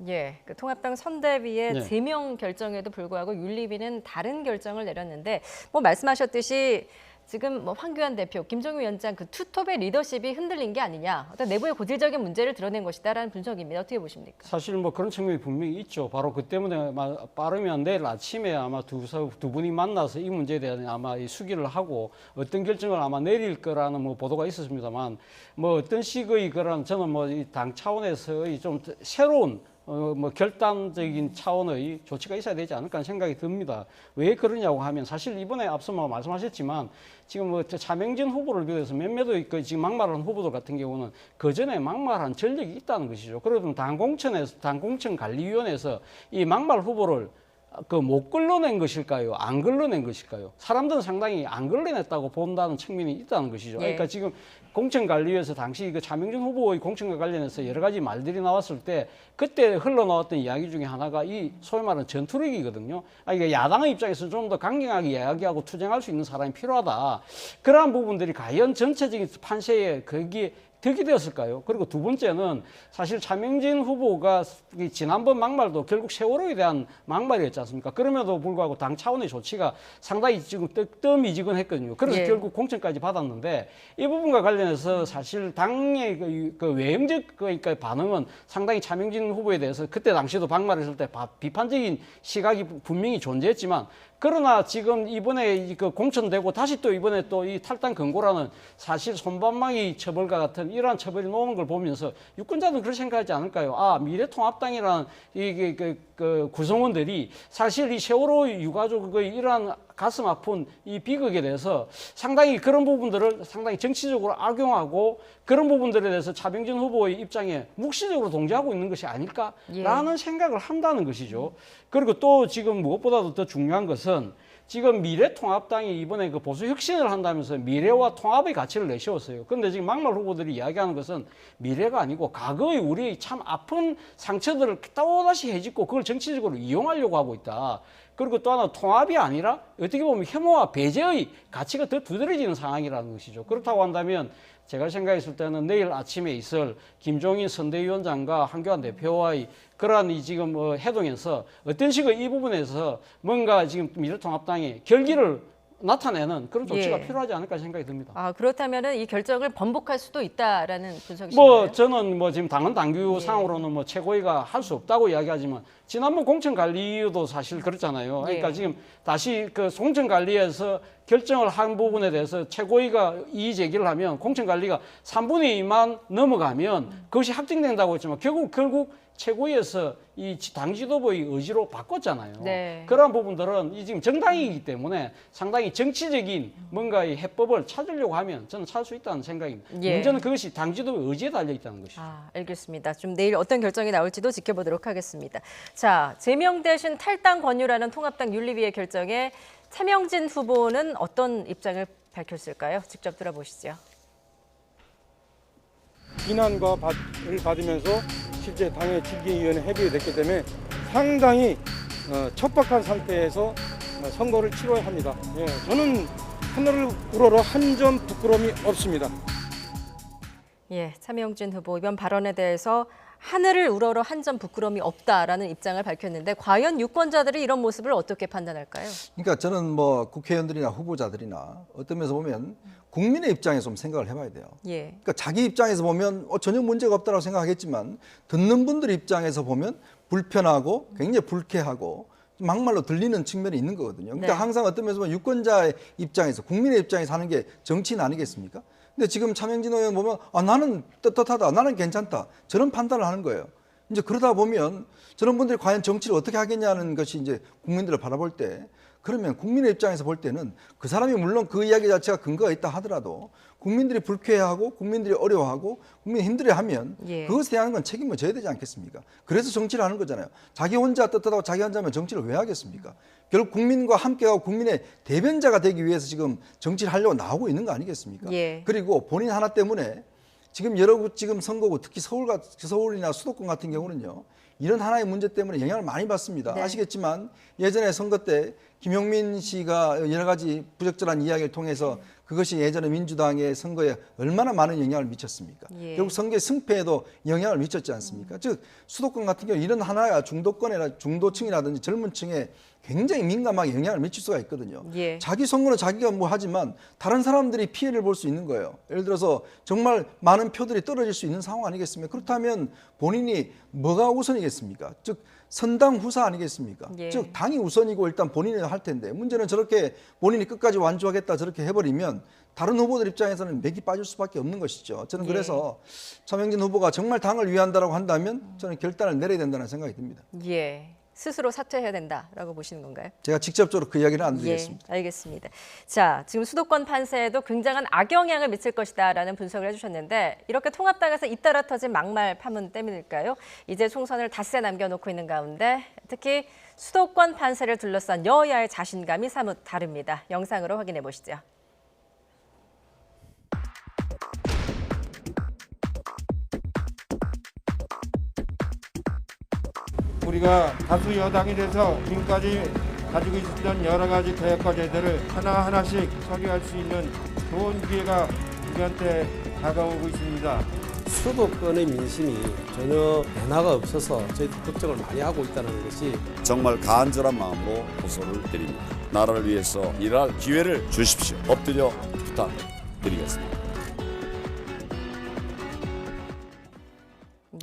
예, 그 통합당 선대위의 제명 결정에도 불구하고 윤리위는 다른 결정을 내렸는데, 뭐 말씀하셨듯이 지금 뭐 황교안 대표, 김종인 위원장 그 투톱의 리더십이 흔들린 게 아니냐, 어떤 내부의 고질적인 문제를 드러낸 것이다라는 분석입니다. 어떻게 보십니까? 사실 뭐 그런 측면이 분명히 있죠. 바로 그 때문에 빠르면 내일 아침에 아마 두 분이 만나서 이 문제에 대한 아마 이 수기를 하고 어떤 결정을 아마 내릴 거라는 뭐 보도가 있었습니다만, 뭐 어떤 식의 그런 저는 뭐 이 당 차원에서의 좀 새로운 뭐 결단적인 차원의 조치가 있어야 되지 않을까 하는 생각이 듭니다. 왜 그러냐고 하면 사실 이번에 앞서 말씀하셨지만 지금 뭐 차명진 후보를 비롯해서 몇몇의 지금 막말한 후보들 같은 경우는 그 전에 막말한 전력이 있다는 것이죠. 그러면 당공천관리위원회에서 이 막말 후보를 못 걸러낸 것일까요? 안 걸러낸 것일까요? 사람들은 상당히 안 걸러냈다고 본다는 측면이 있다는 것이죠. 그러니까 지금 공천관리위에서 당시 그 차명진 후보의 공천과 관련해서 여러 가지 말들이 나왔을 때 그때 흘러나왔던 이야기 중에 하나가 이 소위 말하는 전투력이거든요. 그러니까 야당의 입장에서 좀 더 강경하게 이야기하고 투쟁할 수 있는 사람이 필요하다. 그러한 부분들이 과연 전체적인 판세에 거기에 득이 되었을까요? 그리고 두 번째는 사실 차명진 후보가 지난번 막말도 결국 세월호에 대한 막말이었지 않습니까? 그럼에도 불구하고 당 차원의 조치가 상당히 지금 뜨미지근했거든요. 그래서 결국 공천까지 받았는데 이 부분과 관련해서 사실 당의 그 외형적 그러니까 반응은 상당히 차명진 후보에 대해서 그때 당시도 막말했을 때 비판적인 시각이 분명히 존재했지만, 그러나 지금 이번에 그 공천되고 다시 또 이번에 또 이 탈당 권고라는 사실 손방망이 처벌과 같은 이러한 처벌이 나오는 걸 보면서 유권자들은 그렇게 생각하지 않을까요? 아, 미래통합당이라는 그 구성원들이 사실 이 세월호 유가족의 이러한 가슴 아픈 이 비극에 대해서 상당히 그런 부분들을 상당히 정치적으로 악용하고 그런 부분들에 대해서 차명진 후보의 입장에 묵시적으로 동조하고 있는 것이 아닐까라는 생각을 한다는 것이죠. 그리고 또 지금 무엇보다도 더 중요한 것은 지금 미래통합당이 이번에 그 보수 혁신을 한다면서 미래와 통합의 가치를 내세웠어요. 그런데 지금 막말 후보들이 이야기하는 것은 미래가 아니고 과거의 우리의 참 아픈 상처들을 또다시 해짓고 그걸 정치적으로 이용하려고 하고 있다. 그리고 또 하나 통합이 아니라 어떻게 보면 혐오와 배제의 가치가 더 두드러지는 상황이라는 것이죠. 그렇다고 한다면 제가 생각했을 때는 내일 아침에 있을 김종인 선대위원장과 한교안 대표와의 그러한 이 지금 회동에서 어떤 식의 이 부분에서 뭔가 지금 미래통합당이 결기를 나타내는 그런 조치가 필요하지 않을까 생각이 듭니다. 아, 그렇다면은 이 결정을 번복할 수도 있다라는 분석이신가요? 저는 지금 당헌 당규상으로는 최고위가 할 수 없다고 이야기하지만 지난번 공천관리도 사실 그렇잖아요. 그러니까 지금 다시 그 공천관리에서 결정을 한 부분에 대해서 최고위가 이의 제기를 하면 공천관리가 3분의 2만 넘어가면 그것이 확정된다고 했지만 결국 최고위에서 이 당 지도부의 의지로 바꿨잖아요. 그러한 부분들은 이 지금 정당이기 때문에 상당히 정치적인 뭔가의 해법을 찾으려고 하면 저는 찾을 수 있다는 생각입니다. 문제는 그것이 당 지도부의 의지에 달려 있다는 것이죠. 알겠습니다. 좀 내일 어떤 결정이 나올지도 지켜보도록 하겠습니다. 자, 제명 대신 탈당 권유라는 통합당 윤리위의 결정에 차명진 후보는 어떤 입장을 밝혔을까요? 직접 들어보시죠. 비난과 을 받으면서 실제 당의 징계위원회 해비가 됐기 때문에 상당히 척박한 상태에서 선거를 치러야 합니다. 저는 하늘을 우러러 한 점 부끄러움이 없습니다. 차명진 후보 이번 발언에 대해서 하늘을 우러러 한 점 부끄러움이 없다라는 입장을 밝혔는데 과연 유권자들이 이런 모습을 어떻게 판단할까요? 그러니까 저는 국회의원들이나 후보자들이나 어떤 면에서 보면 국민의 입장에서 좀 생각을 해봐야 돼요. 그러니까 자기 입장에서 보면 전혀 문제가 없다고 생각하겠지만 듣는 분들 입장에서 보면 불편하고 굉장히 불쾌하고 막말로 들리는 측면이 있는 거거든요. 그러니까 항상 어떤 면에서 보면 유권자의 입장에서 국민의 입장에서 하는 게 정치인 아니겠습니까? 근데 지금 차명진 의원 보면 나는 떳떳하다, 나는 괜찮다 저런 판단을 하는 거예요. 이제 그러다 보면 저런 분들이 과연 정치를 어떻게 하겠냐는 것이 이제 국민들을 바라볼 때 그러면 국민의 입장에서 볼 때는 그 사람이 물론 그 이야기 자체가 근거가 있다 하더라도 국민들이 불쾌해하고 국민들이 어려워하고 국민이 힘들어하면 그것에 대한 건 책임을 져야 되지 않겠습니까? 그래서 정치를 하는 거잖아요. 자기 혼자 떳떳하고 자기 혼자면 정치를 왜 하겠습니까? 결국 국민과 함께하고 국민의 대변자가 되기 위해서 지금 정치를 하려고 나오고 있는 거 아니겠습니까? 그리고 본인 하나 때문에 지금 여러 곳 지금 선거구 특히 서울이나 수도권 같은 경우는요. 이런 하나의 문제 때문에 영향을 많이 받습니다. 아시겠지만 예전에 선거 때 김용민 씨가 여러 가지 부적절한 이야기를 통해서 그것이 예전에 민주당의 선거에 얼마나 많은 영향을 미쳤습니까? 결국 선거의 승패에도 영향을 미쳤지 않습니까? 즉 수도권 같은 경우 이런 하나가 중도층이라든지 젊은 층에 굉장히 민감하게 영향을 미칠 수가 있거든요. 자기 선거는 자기가 하지만 다른 사람들이 피해를 볼 수 있는 거예요. 예를 들어서 정말 많은 표들이 떨어질 수 있는 상황 아니겠습니까? 그렇다면 본인이 뭐가 우선이겠습니까? 즉 선당 후사 아니겠습니까? 즉 당이 우선이고 일단 본인이 할 텐데 문제는 저렇게 본인이 끝까지 완주하겠다 저렇게 해버리면 다른 후보들 입장에서는 맥이 빠질 수밖에 없는 것이죠. 저는 그래서 차명진 후보가 정말 당을 위한다라고 한다면 저는 결단을 내려야 된다는 생각이 듭니다. 스스로 사퇴해야 된다라고 보시는 건가요? 제가 직접적으로 그 이야기는 안 드리겠습니다. 알겠습니다. 자, 지금 수도권 판세에도 굉장한 악영향을 미칠 것이다라는 분석을 해주셨는데 이렇게 통합당에서 잇따라 터진 막말 파문 때문일까요? 이제 총선을 닷새 남겨놓고 있는 가운데 특히 수도권 판세를 둘러싼 여야의 자신감이 사뭇 다릅니다. 영상으로 확인해 보시죠. 우리가 다수 여당이 돼서 지금까지 가지고 있었던 여러 가지 개혁 과제들을 하나하나씩 처리할 수 있는 좋은 기회가 우리한테 다가오고 있습니다. 수도권의 민심이 전혀 변화가 없어서 저희도 걱정을 많이 하고 있다는 것이 정말 간절한 마음으로 호소를 드립니다. 나라를 위해서 일할 기회를 주십시오. 엎드려 부탁드리겠습니다.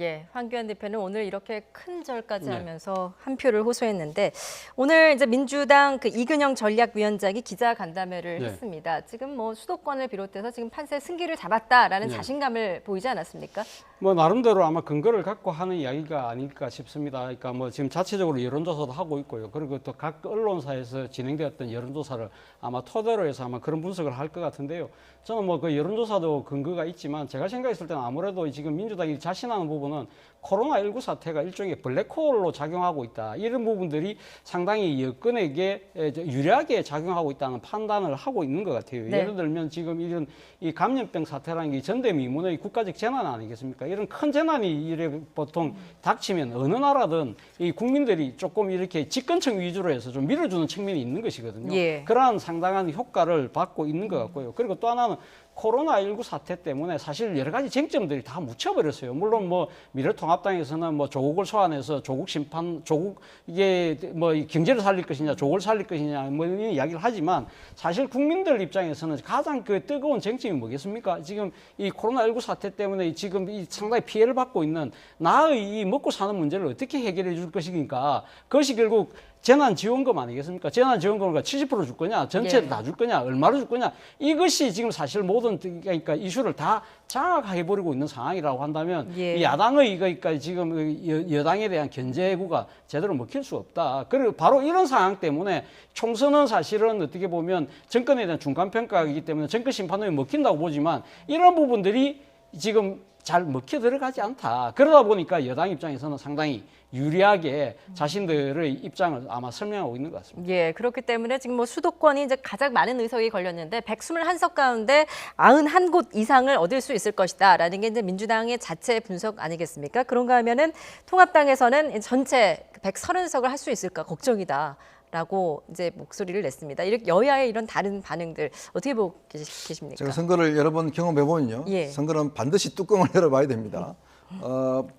예, 황교안 대표는 오늘 이렇게 큰 절까지 네. 하면서 한 표를 호소했는데 오늘 이제 민주당 그 이근영 전략위원장이 기자 간담회를 네. 했습니다. 지금 뭐 수도권을 비롯해서 지금 판세 승기를 잡았다라는 네. 자신감을 보이지 않았습니까? 뭐 나름대로 아마 근거를 갖고 하는 이야기가 아닐까 싶습니다. 그러니까 뭐 지금 자체적으로 여론조사도 하고 있고요. 그리고 또 각 언론사에서 진행되었던 여론조사를 아마 토대로 해서 아마 그런 분석을 할 것 같은데요. 저는 뭐 그 여론조사도 근거가 있지만 제가 생각했을 때는 아무래도 지금 민주당이 자신하는 부분은 코로나19 사태가 일종의 블랙홀로 작용하고 있다. 이런 부분들이 상당히 여권에게 유리하게 작용하고 있다는 판단을 하고 있는 것 같아요. 네. 예를 들면 지금 이런 이 감염병 사태라는 게 전대미문의 국가적 재난 아니겠습니까? 이런 큰 재난이 이래 보통 닥치면 어느 나라든 이 국민들이 조금 이렇게 집권층 위주로 해서 좀 밀어주는 측면이 있는 것이거든요. 예. 그러한 상당한 효과를 받고 있는 것 같고요. 그리고 또 하나는 코로나19 사태 때문에 사실 여러 가지 쟁점들이 다 묻혀버렸어요. 물론 뭐 미래통합당에서는 뭐 조국을 소환해서 조국 심판, 조국 이게 뭐 경제를 살릴 것이냐, 조국을 살릴 것이냐 뭐 이런 이야기를 하지만 사실 국민들 입장에서는 가장 그 뜨거운 쟁점이 뭐겠습니까? 지금 이 코로나19 사태 때문에 지금 이 상당히 피해를 받고 있는 나의 이 먹고 사는 문제를 어떻게 해결해 줄 것이니까 그것이 결국 재난지원금 아니겠습니까? 재난지원금을 70% 줄 거냐, 전체를 다 줄 거냐, 얼마를 줄 거냐, 이것이 지금 사실 모든 그러니까 이슈를 다 장악해버리고 있는 상황이라고 한다면 이 야당의 그러니까 지금 여당에 대한 견제구가 제대로 먹힐 수 없다. 그리고 바로 이런 상황 때문에 총선은 사실은 어떻게 보면 정권에 대한 중간평가이기 때문에 정권 심판론이 먹힌다고 보지만 이런 부분들이 지금 잘 먹혀 들어가지 않다. 그러다 보니까 여당 입장에서는 상당히 유리하게 자신들의 입장을 아마 설명하고 있는 것 같습니다. 예, 그렇기 때문에 지금 뭐 수도권이 이제 가장 많은 의석이 걸렸는데 121석 가운데 91곳 이상을 얻을 수 있을 것이다라는 게 이제 민주당의 자체 분석 아니겠습니까? 그런가 하면은 통합당에서는 전체 130석을 할 수 있을까 걱정이다. 라고 이제 목소리를 냈습니다. 이렇게 여야의 이런 다른 반응들 어떻게 보고 계십니까? 제가 선거를 여러 번 경험해 보면요, 선거는 반드시 뚜껑을 열어봐야 됩니다.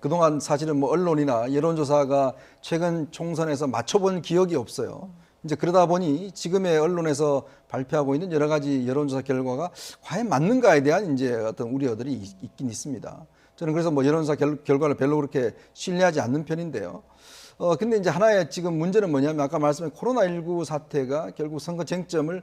그동안 사실은 뭐 언론이나 여론조사가 최근 총선에서 맞춰본 기억이 없어요. 이제 그러다 보니 지금의 언론에서 발표하고 있는 여러 가지 여론조사 결과가 과연 맞는가에 대한 이제 어떤 우려들이 있긴 있습니다. 저는 그래서 뭐 여론조사 결과를 별로 그렇게 신뢰하지 않는 편인데요. 근데 이제 하나의 지금 문제는 뭐냐면 아까 말씀한 코로나19 사태가 결국 선거 쟁점을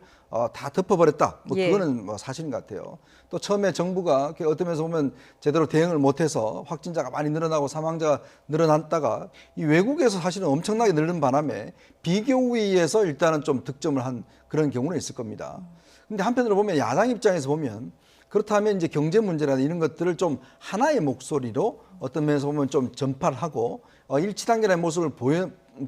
다 덮어버렸다. 뭐 그거는 뭐 사실인 것 같아요. 또 처음에 정부가 어떤 면에서 보면 제대로 대응을 못해서 확진자가 많이 늘어나고 사망자가 늘어났다가 이 외국에서 사실은 엄청나게 늘는 바람에 비교우위에서 일단은 좀 득점을 한 그런 경우는 있을 겁니다. 근데 한편으로 보면 야당 입장에서 보면 그렇다면 이제 경제 문제라든지 이런 것들을 좀 하나의 목소리로 어떤 면에서 보면 좀 전파를 하고 일치단결의 모습을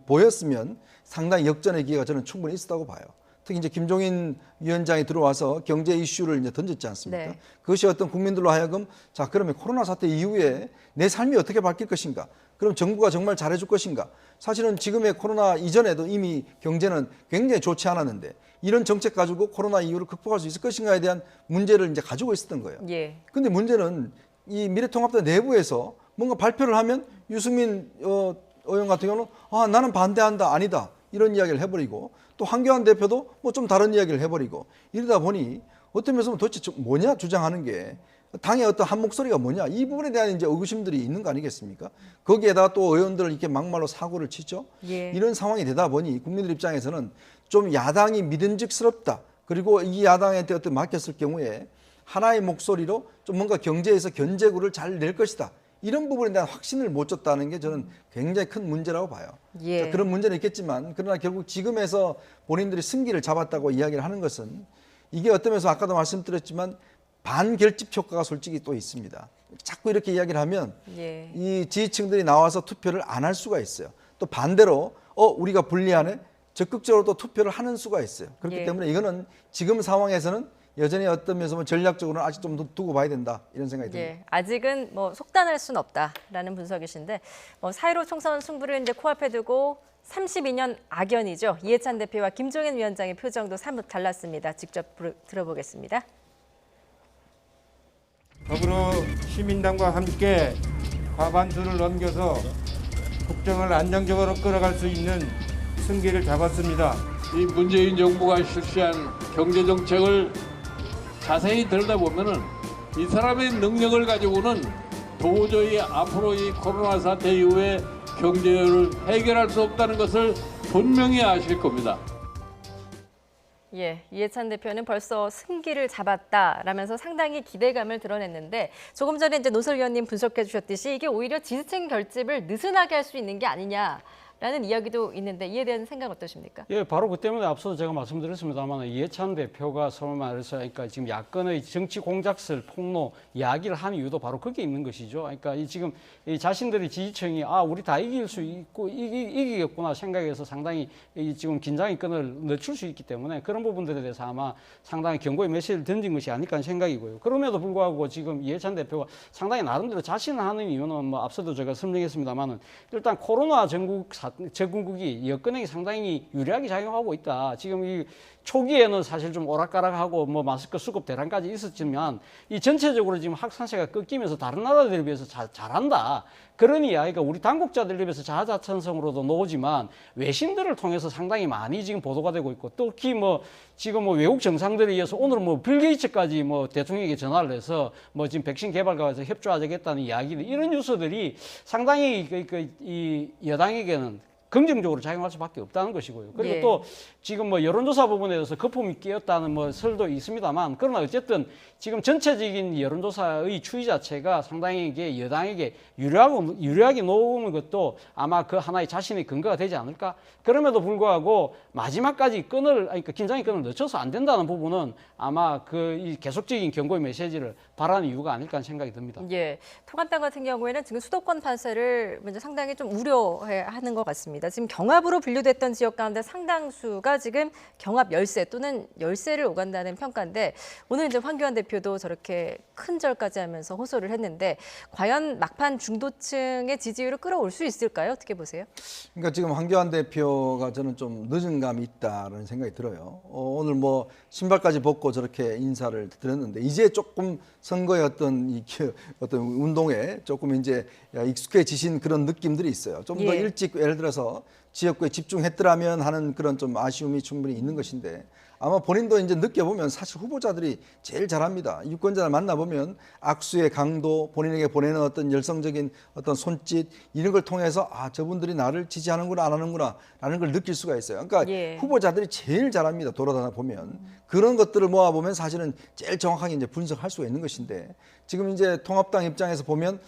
보였으면 상당히 역전의 기회가 저는 충분히 있었다고 봐요. 특히 이제 김종인 위원장이 들어와서 경제 이슈를 이제 던졌지 않습니까? 네. 그것이 어떤 국민들로 하여금 자 그러면 코로나 사태 이후에 내 삶이 어떻게 바뀔 것인가? 그럼 정부가 정말 잘해줄 것인가? 사실은 지금의 코로나 이전에도 이미 경제는 굉장히 좋지 않았는데 이런 정책 가지고 코로나 이후를 극복할 수 있을 것인가에 대한 문제를 이제 가지고 있었던 거예요. 근데 문제는 이 미래통합당 내부에서 뭔가 발표를 하면 유승민 의원 같은 경우는 나는 반대한다, 아니다 이런 이야기를 해버리고 또 황교안 대표도 뭐 좀 다른 이야기를 해버리고 이러다 보니 어떤 면에서 도대체 뭐냐 주장하는 게 당의 어떤 한 목소리가 뭐냐 이 부분에 대한 이제 의구심들이 있는 거 아니겠습니까? 거기에다가 또 의원들을 이렇게 막말로 사고를 치죠. 이런 상황이 되다 보니 국민들 입장에서는 좀 야당이 믿음직스럽다. 그리고 이 야당한테 어떤 맡겼을 경우에 하나의 목소리로 좀 뭔가 경제에서 견제구를 잘 낼 것이다. 이런 부분에 대한 확신을 못 줬다는 게 저는 굉장히 큰 문제라고 봐요. 자, 그런 문제는 있겠지만 그러나 결국 지금에서 본인들이 승기를 잡았다고 이야기를 하는 것은 이게 어떤 면에서 아까도 말씀드렸지만 반결집 효과가 솔직히 또 있습니다. 자꾸 이렇게 이야기를 하면 이 지지층들이 나와서 투표를 안 할 수가 있어요. 또 반대로 우리가 불리하네 적극적으로 또 투표를 하는 수가 있어요. 그렇기 때문에 이거는 지금 상황에서는 여전히 어떤 면에서 전략적으로는 아직 좀 더 두고 봐야 된다 이런 생각이 듭니다. 아직은 뭐 속단할 수는 없다라는 분석이신데 4.15 총선 승부를 이제 코앞에 두고 32년 악연이죠. 이해찬 대표와 김종인 위원장의 표정도 사뭇 달랐습니다. 직접 들어보겠습니다. 더불어시민당과 함께 과반수를 넘겨서 국정을 안정적으로 끌어갈 수 있는 승기를 잡았습니다. 이 문재인 정부가 실시한 경제정책을 자세히 들여다보면은 이 사람의 능력을 가지고는 도저히 앞으로 이 코로나 사태 이후에 경제를 해결할 수 없다는 것을 분명히 아실 겁니다. 예, 이해찬 대표는 벌써 승기를 잡았다라면서 상당히 기대감을 드러냈는데 조금 전에 이제 노설위원님 분석해 주셨듯이 이게 오히려 지지층 결집을 느슨하게 할 수 있는 게 아니냐라는 이야기도 있는데 이에 대한 생각 어떠십니까? 예, 바로 그 때문에 앞서도 제가 말씀드렸습니다만 이해찬 대표가 소위 말해서 그러니까 지금 야권의 정치 공작설 폭로 이야기를 한 이유도 바로 거기에 있는 것이죠. 그러니까 지금 이 자신들의 지지층이 우리 다 이길 수 있고 이기겠구나 생각해서 상당히 지금 긴장의 끈을 늦출 수 있기 때문에 그런 부분들에 대해서 아마 상당히 경고의 메시지를 던진 것이 아닐까 하는 생각이고요. 그럼에도 불구하고 지금 이해찬 대표가 상당히 나름대로 자신을 하는 이유는 뭐 앞서도 제가 설명했습니다만은 일단 코로나 전국이 여건에 상당히 유리하게 작용하고 있다. 지금 이 초기에는 사실 좀 오락가락하고 뭐 마스크 수급 대란까지 있었지만 이 전체적으로 지금 확산세가 꺾이면서 다른 나라들에 비해서 잘한다. 그런 이야기가 우리 당국자들 입에서 자아자찬성으로도 나오지만 외신들을 통해서 상당히 많이 지금 보도가 되고 있고 특히 뭐 지금 뭐 외국 정상들에 의해서 오늘 뭐 빌 게이츠까지 뭐 대통령에게 전화를 해서 뭐 지금 백신 개발과에서 협조하겠다는 이야기들 이런 뉴스들이 상당히 이 여당에게는 긍정적으로 작용할 수밖에 없다는 것이고요. 그리고 예. 또 지금 뭐 여론조사 부분에 대해서 거품이 끼었다는 뭐 설도 있습니다만 그러나 어쨌든 지금 전체적인 여론조사의 추이 자체가 상당히 이게 여당에게 유리하게 놓은 것도 아마 그 하나의 자신의 근거가 되지 않을까. 그럼에도 불구하고 마지막까지 그러니까 긴장의 끈을 늦춰서 안 된다는 부분은 아마 이 계속적인 경고의 메시지를 바라는 이유가 아닐까 하는 생각이 듭니다. 예, 통합당 같은 경우에는 지금 수도권 판세를 먼저 상당히 좀 우려하는 것 같습니다. 지금 경합으로 분류됐던 지역 가운데 상당수가 지금 경합 열세 또는 열세를 오간다는 평가인데 오늘 이제 황교안 대표도 저렇게 큰 절까지 하면서 호소를 했는데 과연 막판 중도층의 지지율을 끌어올 수 있을까요? 어떻게 보세요? 그러니까 지금 황교안 대표가 저는 좀 늦은 감이 있다라는 생각이 들어요. 오늘 뭐 신발까지 벗고 저렇게 인사를 드렸는데 이제 조금 선거의 어떤 운동에 조금 이제 익숙해지신 그런 느낌들이 있어요. 좀 더 일찍 예를 들어서 지역구에 집중했더라면 하는 그런 좀 아쉬움이 충분히 있는 것인데 아마 본인도 이제 느껴보면 사실 후보자들이 제일 잘합니다. 유권자를 만나보면 악수의 강도, 본인에게 보내는 어떤 열성적인 어떤 손짓 이런 걸 통해서 저분들이 나를 지지하는구나 안 하는구나 라는 걸 느낄 수가 있어요. 그러니까 후보자들이 제일 잘합니다. 돌아다녀 보면. 그런 것들을 모아보면 사실은 제일 정확하게 이제 분석할 수가 있는 것인데 지금 이제 통합당 입장에서 보면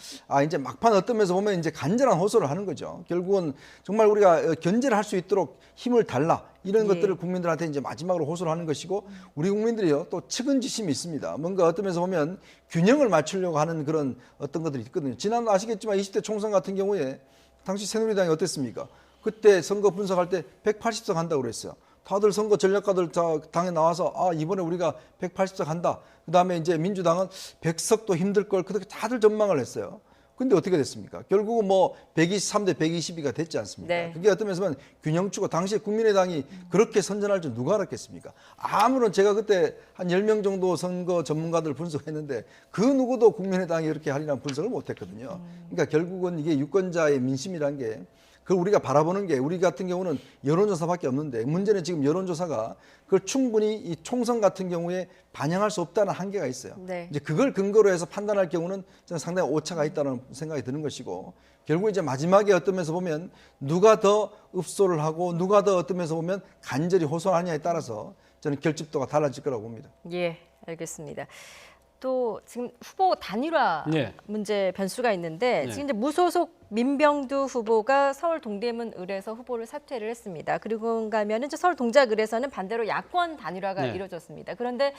이제 막판 어떤 면에서 보면 이제 간절한 호소를 하는 거죠. 결국은 정말 우리가 견제를 할 수 있도록 힘을 달라. 이런 것들을 국민들한테 이제 마지막으로 호소를 하는 것이고 우리 국민들이요 또 측은지심이 있습니다. 뭔가 어떤 면에서 보면 균형을 맞추려고 하는 그런 어떤 것들이 있거든요. 지난 아시겠지만 20대 총선 같은 경우에 당시 새누리당이 어땠습니까? 그때 선거 분석할 때 180석 한다고 그랬어요. 다들 선거 전략가들 당에 나와서 이번에 우리가 180석 한다. 그다음에 이제 민주당은 100석도 힘들 걸 그렇게 다들 전망을 했어요. 근데 어떻게 됐습니까? 결국은 뭐 123대 122가 됐지 않습니까? 네. 그게 어떤 면에서 보면 균형추고 당시에 국민의당이 그렇게 선전할 줄 누가 알았겠습니까? 아무런 제가 그때 한 10명 정도 선거 전문가들 분석했는데 그 누구도 국민의당이 이렇게 하리라는 분석을 못했거든요. 그러니까 결국은 이게 유권자의 민심이란 게 그걸 우리가 바라보는 게 우리 같은 경우는 여론조사밖에 없는데 문제는 지금 여론조사가 그걸 충분히 이 총선 같은 경우에 반영할 수 없다는 한계가 있어요. 네. 이제 그걸 근거로 해서 판단할 경우는 저는 상당히 오차가 있다는 생각이 드는 것이고 결국 이제 마지막에 어떤 면에서 보면 누가 더 읍소를 하고 누가 더 어떤 면에서 보면 간절히 호소하느냐에 따라서 저는 결집도가 달라질 거라고 봅니다. 예, 알겠습니다. 또 지금 후보 단일화 문제 변수가 있는데 지금 이제 무소속 민병두 후보가 서울 동대문 을에서 후보를 사퇴를 했습니다. 그리고 가면은 서울 동작을에서는 반대로 야권 단일화가 이루어졌습니다. 그런데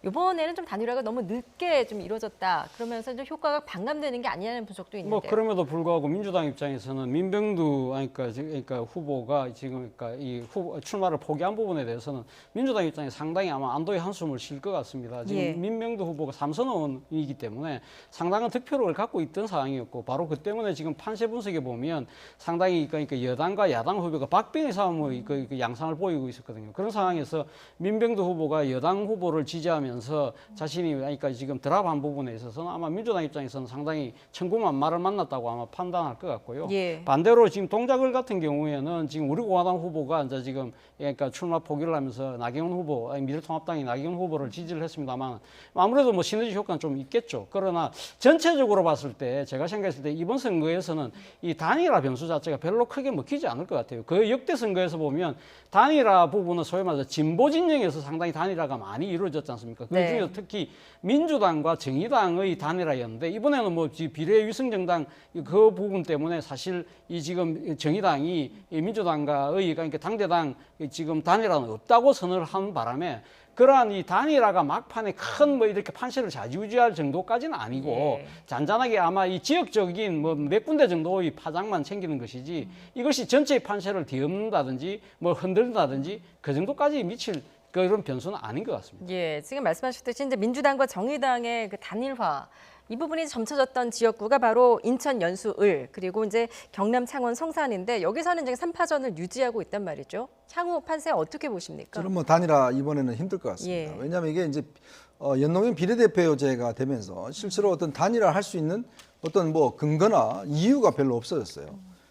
이번에는 좀 단일화가 너무 늦게 좀 이루어졌다. 그러면서 좀 효과가 반감되는 게 아니냐는 분석도 있는데요. 뭐 그럼에도 불구하고 민주당 입장에서는 민병두 그러니까 후보가 지금 이 출마를 포기한 부분에 대해서는 민주당 입장에 상당히 아마 안도의 한숨을 쉴 것 같습니다. 지금 민병두 후보가 3선언이기 때문에 상당한 득표력을 갖고 있던 상황이었고 바로 그 때문에 지금 판세 판세 분석에 보면 상당히 그러니까 여당과 야당 후보가 박빙의 싸움의 그 양상을 보이고 있었거든요. 그런 상황에서 민병두 후보가 여당 후보를 지지하면서 자신이 그러니까 지금 드랍한 부분에 있어서는 아마 민주당 입장에서는 상당히 천군만마를 만났다고 아마 판단할 것 같고요. 예. 반대로 지금 동작을 같은 경우에는 지금 우리 공화당 후보가 이제 지금 그러니까 출마 포기를 하면서 나경원 후보, 미래통합당이 나경원 후보를 지지를 했습니다만 아무래도 뭐 시너지 효과는 좀 있겠죠. 그러나 전체적으로 봤을 때 제가 생각했을 때 이번 선거에서는 이 단일화 변수 자체가 별로 크게 먹히지 않을 것 같아요. 그 역대 선거에서 보면 단일화 부분은 소위 말해서 진보 진영에서 상당히 단일화가 많이 이루어졌지 않습니까? 그 중에서 특히 민주당과 정의당의 단일화였는데 이번에는 뭐 비례위성정당 그 부분 때문에 사실 이 지금 정의당이 이 민주당과의 그러니까 당대당 지금 단일화는 없다고 선언을 한 바람에 그러한 이 단일화가 막판에 큰 뭐 이렇게 판세를 좌지우지할 정도까지는 아니고 잔잔하게 아마 이 지역적인 뭐 몇 군데 정도의 파장만 생기는 것이지 이것이 전체의 판세를 뒤엎는다든지 뭐 흔들다든지 그 정도까지 미칠 그런 변수는 아닌 것 같습니다. 예, 지금 말씀하셨듯이 이제 민주당과 정의당의 그 단일화 이 부분이 점쳐졌던 지역구가 바로 인천 연수 을 그리고 이제 경남 창원 성산인데 여기서는 이제 3파전을 유지하고 있단 말이죠. 향후 판세 어떻게 보십니까? 저는 뭐 단일화 이번에는 힘들 것 같습니다. 예. 왜냐하면 이게 이제 연동형 비례대표제가 되면서 실제로 어떤 단일화를 할 수 있는 어떤 뭐 근거나 이유가 별로 없어졌어요.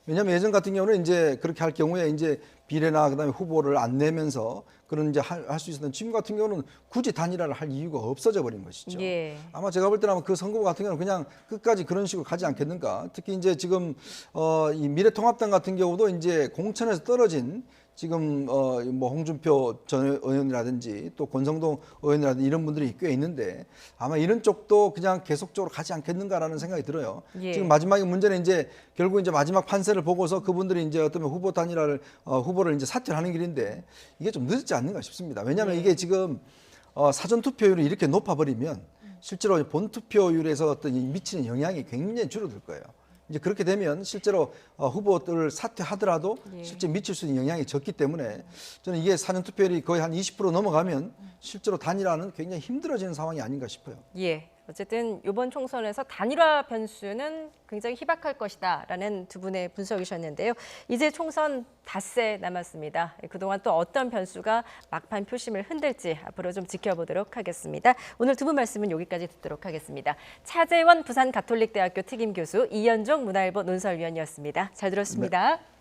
왜냐하면 예전 같은 경우는 이제 그렇게 할 경우에 이제 비례나 그다음에 후보를 안 내면서 그런 이제 할 수 있었던 지금 같은 경우는 굳이 단일화를 할 이유가 없어져 버린 것이죠. 예. 아마 제가 볼 때는 아마 그 선거 같은 경우는 그냥 끝까지 그런 식으로 가지 않겠는가. 특히 이제 지금 이 미래통합당 같은 경우도 이제 공천에서 떨어진 지금 뭐 홍준표 전 의원이라든지 또 권성동 의원이라든지 이런 분들이 꽤 있는데 아마 이런 쪽도 그냥 계속적으로 가지 않겠는가라는 생각이 들어요. 예. 지금 마지막에 문제는 이제 결국 이제 마지막 판세를 보고서 그분들이 이제 어떤 후보 단일화를 후보를 이제 사퇴하는 길인데 이게 좀 늦지 않는가 싶습니다. 왜냐하면 이게 지금 사전 투표율이 이렇게 높아버리면 실제로 본 투표율에서 어떤 미치는 영향이 굉장히 줄어들 거예요. 이제 그렇게 되면 실제로 후보들을 사퇴하더라도 실제 미칠 수 있는 영향이 적기 때문에 저는 이게 사전 투표율이 거의 한 20% 넘어가면 실제로 단일화는 굉장히 힘들어지는 상황이 아닌가 싶어요. 예. 어쨌든 이번 총선에서 단일화 변수는 굉장히 희박할 것이다라는 두 분의 분석이셨는데요. 이제 총선 닷새 남았습니다. 그동안 또 어떤 변수가 막판 표심을 흔들지 앞으로 좀 지켜보도록 하겠습니다. 오늘 두 분 말씀은 여기까지 듣도록 하겠습니다. 차재원 부산가톨릭대학교 특임교수, 이현종 문화일보 논설위원이었습니다. 잘 들었습니다. 네.